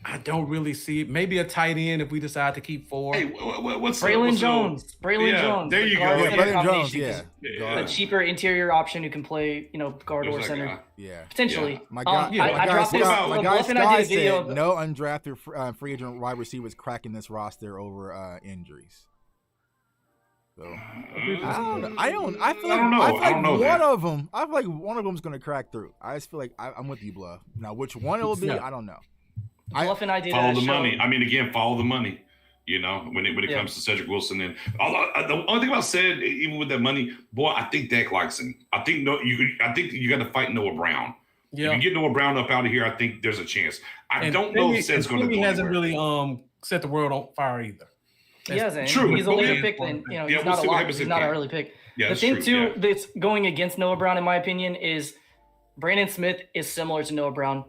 S5: I don't really see it. Maybe a tight end if we decide to keep four.
S4: Hey, what's
S6: Braylon Jones. Braylon Jones.
S4: There you go.
S6: guard
S3: Yeah,
S6: center
S3: Braylon Jones,
S6: combination.
S3: yeah.
S6: A cheaper interior option who can play, guard or
S4: There's that
S6: center.
S4: guy.
S3: Yeah.
S6: Potentially.
S3: My guy,
S6: I dropped this.
S3: my guy
S6: Bluff and I
S3: Sky
S6: did a video.
S3: said no undrafted free agent wide receivers cracking this roster over injuries. So I feel like one of them's gonna crack through. I just feel like I'm with you, Bluff. Now which one it will be, I don't know.
S6: Bluff and I did
S4: Follow
S6: a
S4: the
S6: show.
S4: money. I mean, again, follow the money. When it comes to Cedric Wilson, and the only thing about said, even with that money, boy, I think Dak likes him. I think you got to fight Noah Brown.
S5: Yeah.
S4: If you get Noah Brown up out of here, I think there's a chance. I don't know if Ced's going to go
S5: He hasn't
S4: anywhere.
S5: really set the world on fire either.
S6: He hasn't.
S4: True.
S6: He's a later pick than he's not a lot. He's not an early pick.
S4: Yeah,
S6: the thing
S4: true,
S6: too
S4: yeah.
S6: that's going against Noah Brown, in my opinion, is Brandon Smith is similar to Noah Brown.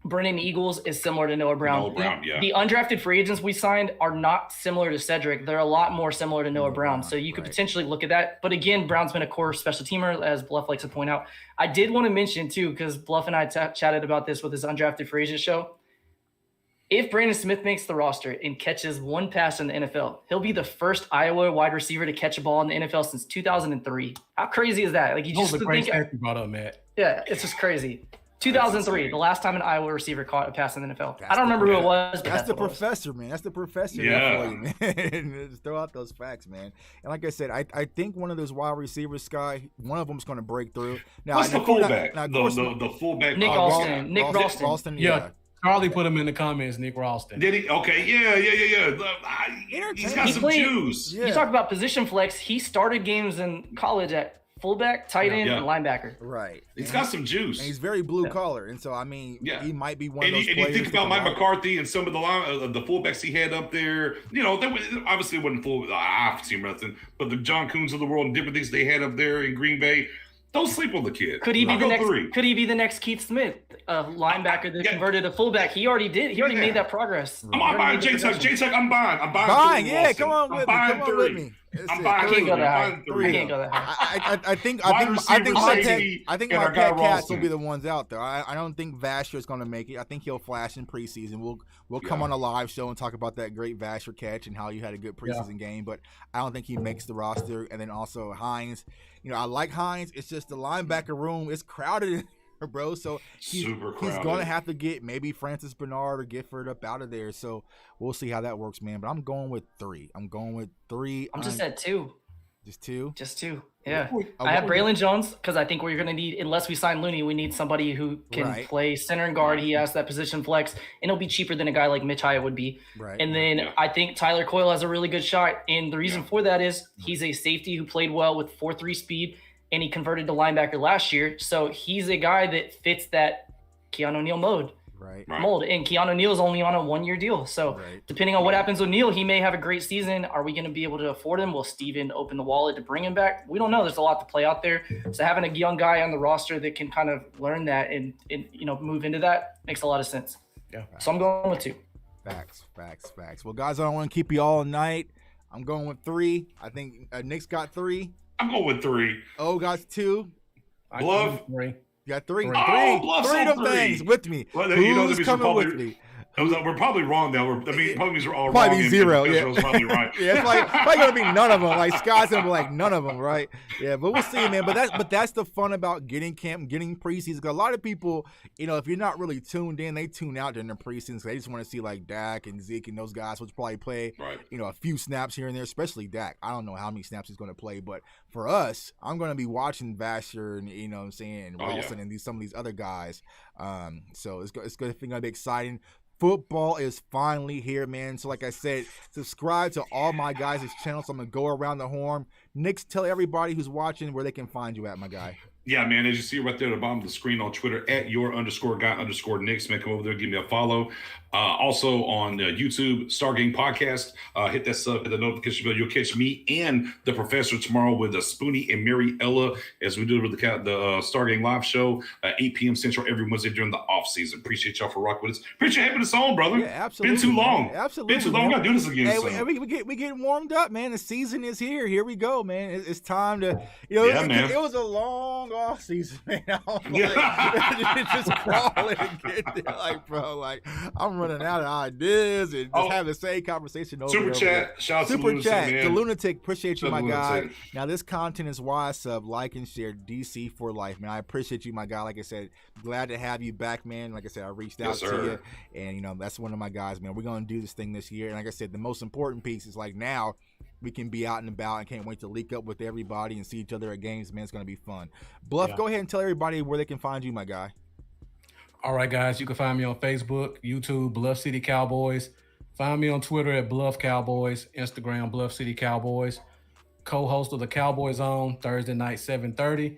S6: Brennan Eagles is similar to Noah Brown. The undrafted free agents we signed are not similar to Cedric. They're a lot more similar to Noah Brown. So you could potentially look at that. But again, Brown's been a core special teamer, as Bluff likes to point out. I did want to mention too, because Bluff and I chatted about this with his undrafted free agent show. If Brandon Smith makes the roster and catches one pass in the NFL, he'll be the first Iowa wide receiver to catch a ball in the NFL since 2003. How crazy is that? Like, you just think,
S5: you brought up, Matt.
S6: Yeah, it's just crazy. 2003, the last time an Iowa receiver caught a pass in the NFL. I don't remember who it was. But
S3: That's the professor, man. That's the professor.
S4: Yeah.
S3: Man. Just throw out those facts, man. And like I said, I think one of those wide receivers, Sky, one of them's going to break through. Now,
S4: what's the fullback? The fullback.
S6: Nick Ralston. Nick
S3: Ralston, yeah.
S5: Charlie put him in the comments, Nick Ralston.
S4: Did he? Okay, yeah. He's got some juice.
S6: You talk about position flex. He started games in college at fullback, tight end, and linebacker.
S3: Right.
S4: He's got some juice.
S3: And he's very blue collar, and so I mean, he might be one of those
S4: players. And you think about Mike McCarthy and some of the fullbacks he had up there. Obviously it wasn't full. I've seen nothing, but the John Coons of the world and different things they had up there in Green Bay. Don't sleep on the kid.
S6: Could he be the next? Could he be the next Keith Smith, a linebacker that converted to fullback? He already did. He already made that progress.
S4: I'm buying J-Tuck. J-Tuck, I'm buying.
S3: Buying, yeah. Come on with me. Come on with me.
S6: I can't go that high. I can't go that high.
S3: I think my pet cats will be the ones out there. I don't think Vasher is going to make it. I think he'll flash in preseason. We'll come on a live show and talk about that great Vasher catch and how you had a good preseason game. But I don't think he makes the roster. And then also Hines. I like Hines. It's just the linebacker room is crowded, bro. So he's going to have to get maybe Francis Bernard or Gifford up out of there. So we'll see how that works, man. But I'm going with 3. I'm
S6: just at 2.
S3: Just 2?
S6: Just 2. Yeah. I have Braylon Jones because I think we're going to need, unless we sign Looney, we need somebody who can play center and guard. He has that position flex, and it'll be cheaper than a guy like Mitch Hyatt would be.
S3: Right.
S6: And then I think Tyler Coyle has a really good shot. And the reason for that is he's a safety who played well with 4.3 speed, and he converted to linebacker last year. So he's a guy that fits that Keanu Neal mold. Mold. And Keanu Neal is only on a 1-year deal. So depending on what happens with Neal, he may have a great season. Are we going to be able to afford him? Will Steven open the wallet to bring him back? We don't know. There's a lot to play out there. So having a young guy on the roster that can kind of learn that and move into that makes a lot of sense.
S5: Yeah.
S6: So I'm going with 2.
S3: Facts. Well, guys, I don't want to keep you all night. I'm going with 3. I think Nick's got 3.
S4: I'm going with 3.
S3: Oh, got 2.
S4: Bluff.
S5: 3.
S3: You got 3.
S4: Oh, Bluff's
S3: 3 of them things with me.
S4: Well,
S3: Who's coming with me?
S4: We're probably wrong now. Probably means we're all
S3: Probably
S4: wrong.
S3: Be zero.
S4: And
S3: Yeah,
S4: was probably right.
S3: Yeah, it's probably gonna be none of them. Like Scott's gonna be like none of them, right? Yeah, but we'll see, man. But that's the fun about getting camp, getting preseason. Because a lot of people, if you're not really tuned in, they tune out during the preseason. So they just want to see like Dak and Zeke and those guys, which probably play, a few snaps here and there. Especially Dak. I don't know how many snaps he's going to play, but for us, I'm going to be watching Vasher and what I'm saying, and Ralston and some of these other guys. So it's going to be exciting. Football is finally here, man. So like I said, subscribe to all my guys' channels. So I'm going to go around the horn. Nick, tell everybody who's watching where they can find you at, my guy.
S4: Yeah, man, as you see right there at the bottom of the screen on Twitter, at @your_guy_Knicks. Man, come over there, give me a follow. Also on YouTube, Stargame Podcast. Hit that sub, hit the notification bell. You'll catch me and the professor tomorrow with Spoonie and Mary Ella as we do with the Stargame Live show, 8 p.m. Central every Wednesday during the off season. Appreciate y'all for rocking with us. Appreciate having us on, brother.
S3: Yeah, absolutely.
S4: Been too long.
S3: Man. Absolutely.
S4: Been too long. We got to do this again.
S3: Hey, we getting warmed up, man. The season is here. Here we go, man. It's time to,
S4: man.
S3: It was a long off season, man. Just crawling and get there. Like, bro, I'm running out of ideas and just have the same conversation over
S4: Super
S3: and
S4: chat.
S3: over.
S4: Shout out to
S3: Super
S4: Lunatic,
S3: chat.
S4: man.
S3: The Lunatic. Appreciate you, my guy.
S4: Lunatic.
S3: Now, this content is why I sub, like, and share DC for life, man. I appreciate you, my guy. Like I said, glad to have you back, man. Like I said, I reached out to you, and, that's one of my guys, man. We're going to do this thing this year. And like I said, the most important piece is now we can be out and about. I can't wait to link up with everybody and see each other at games, man. It's going to be fun. Bluff, Go ahead and tell everybody where they can find you, my guy.
S5: All right, guys, you can find me on Facebook, YouTube, Bluff City Cowboys. Find me on Twitter at Bluff Cowboys, Instagram, Bluff City Cowboys. Co-host of the Cowboys Zone, Thursday night, 7:30.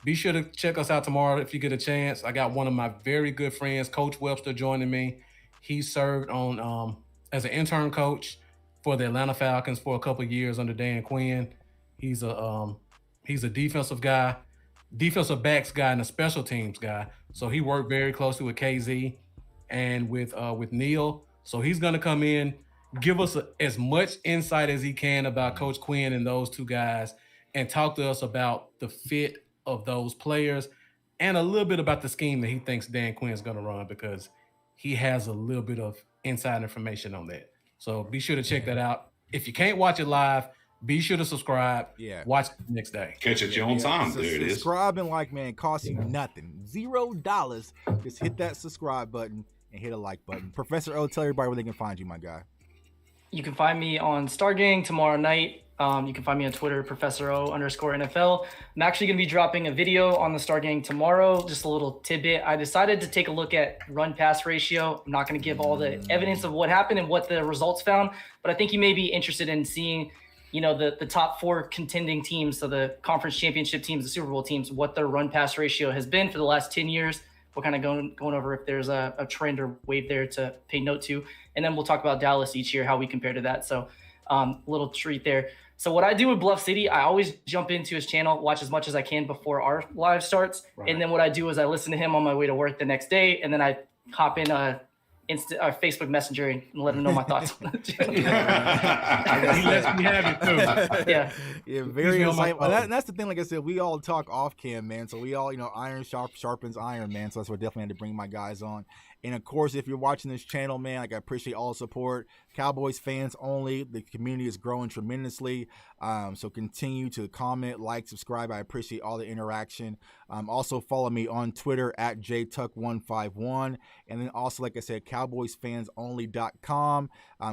S5: Be sure to check us out tomorrow if you get a chance. I got one of my very good friends, Coach Webster, joining me. He served on as an intern coach for the Atlanta Falcons for a couple of years under Dan Quinn. He's a defensive guy, defensive backs guy, and a special teams guy. So he worked very closely with KZ and with Neil. So he's going to come in, give us as much insight as he can about Coach Quinn and those two guys, and talk to us about the fit of those players and a little bit about the scheme that he thinks Dan Quinn is going to run, because he has a little bit of inside information on that. So be sure to check that out. If you can't watch it live, be sure to subscribe.
S3: Yeah.
S5: Watch it the next day.
S4: Catch it your own time.
S3: So
S4: there it is.
S3: Subscribe and man, costs you nothing. $0. Just hit that subscribe button and hit a like button. Professor O, tell everybody where they can find you, my guy.
S6: You can find me on Stargang tomorrow night. You can find me on Twitter, Professor O_NFL. I'm actually going to be dropping a video on the Stargang tomorrow. Just a little tidbit. I decided to take a look at run-pass ratio. I'm not going to give all the evidence of what happened and what the results found, but I think you may be interested in seeing, the top 4 contending teams, so the conference championship teams, the Super Bowl teams, what their run-pass ratio has been for the last 10 years. We're kind of going over if there's a trend or wave there to pay note to. And then we'll talk about Dallas each year, how we compare to that. So little treat there. So what I do with Bluff City, I always jump into his channel, watch as much as I can before our live starts. Right. And then what I do is I listen to him on my way to work the next day. And then I hop in Facebook Messenger and let him know my thoughts on the channel.
S5: He lets me have it too.
S6: Yeah.
S3: Yeah, very insightful. And that's the thing, like I said, we all talk off cam, man. So we all, iron sharpens iron, man. So that's why I definitely had to bring my guys on. And of course, if you're watching this channel, man, I appreciate all the support. Cowboys fans only. The community is growing tremendously. So continue to comment, like, subscribe. I appreciate all the interaction. Also follow me on Twitter at jtuck151. And then also, like I said, cowboysfansonly.com.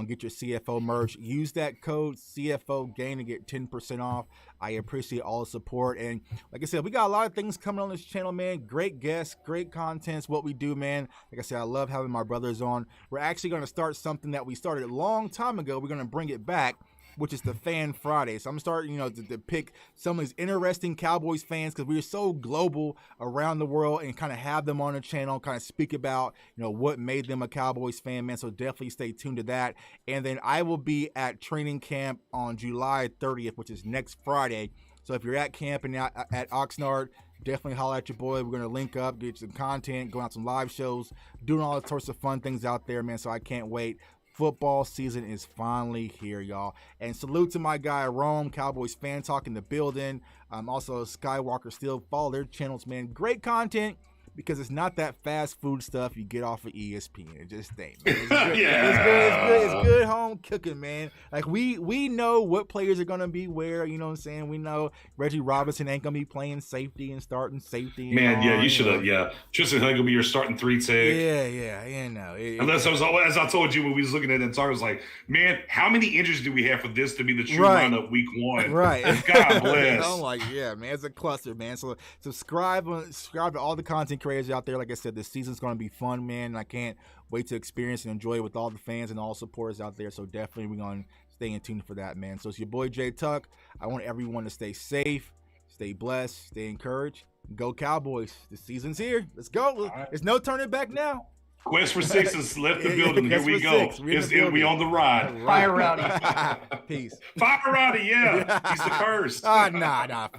S3: Get your CFO merch. Use that code CFOGAIN to get 10% off. I appreciate all the support. And like I said, we got a lot of things coming on this channel, man. Great guests, great contents, what we do, man. Like I said, I love having my brothers on. We're actually going to start something that we started a long time ago. We're going to bring it back, which is the Fan Friday. So I'm starting, to pick some of these interesting Cowboys fans, because we are so global around the world, and kind of have them on the channel, kind of speak about, what made them a Cowboys fan, man. So definitely stay tuned to that. And then I will be at training camp on July 30th, which is next Friday. So if you're at camp and at Oxnard, definitely holler at your boy. We're going to link up, get some content, go out some live shows, doing all sorts of fun things out there, man. So I can't wait. Football season is finally here, y'all. And salute to my guy, Rome, Cowboys Fan Talk in the building. Also, Skywalker Steel. Follow their channels, man. Great content. because it's not that fast food stuff you get off of ESPN. It just ain't, man. It's good.
S4: Yeah.
S3: It's good home cooking, man. Like we know what players are gonna be where. You know what I'm saying? We know Reggie Robinson ain't gonna be playing safety and starting safety.
S4: Man, yeah, you should have. Yeah, Tristan Hill gonna be your starting 3 tech.
S3: Yeah. No.
S4: Unless as I told you when we was looking at it, I was like, man, how many injuries do we have for this to be the true
S3: Right.
S4: lineup week 1?
S3: Right.
S4: God bless.
S3: I'm like, yeah, man, it's a cluster, man. So subscribe to all the content creators out there. Like I said, this season's going to be fun, man. And I can't wait to experience and enjoy it with all the fans and all supporters out there. So definitely we're going to stay in tune for that, man. So it's your boy, Jay Tuck. I want everyone to stay safe, stay blessed, stay encouraged. Go Cowboys. The season's here. Let's go.
S5: Right.
S3: There's no turning back now.
S4: Quest for 6 has left the
S3: Yeah,
S4: building. Here
S3: Quest
S4: we
S3: for
S4: go.
S3: 6.
S4: We on the ride.
S6: Fire Rowdy.
S3: Peace.
S4: Fire Rowdy, yeah. He's the first.
S3: Nah, fire.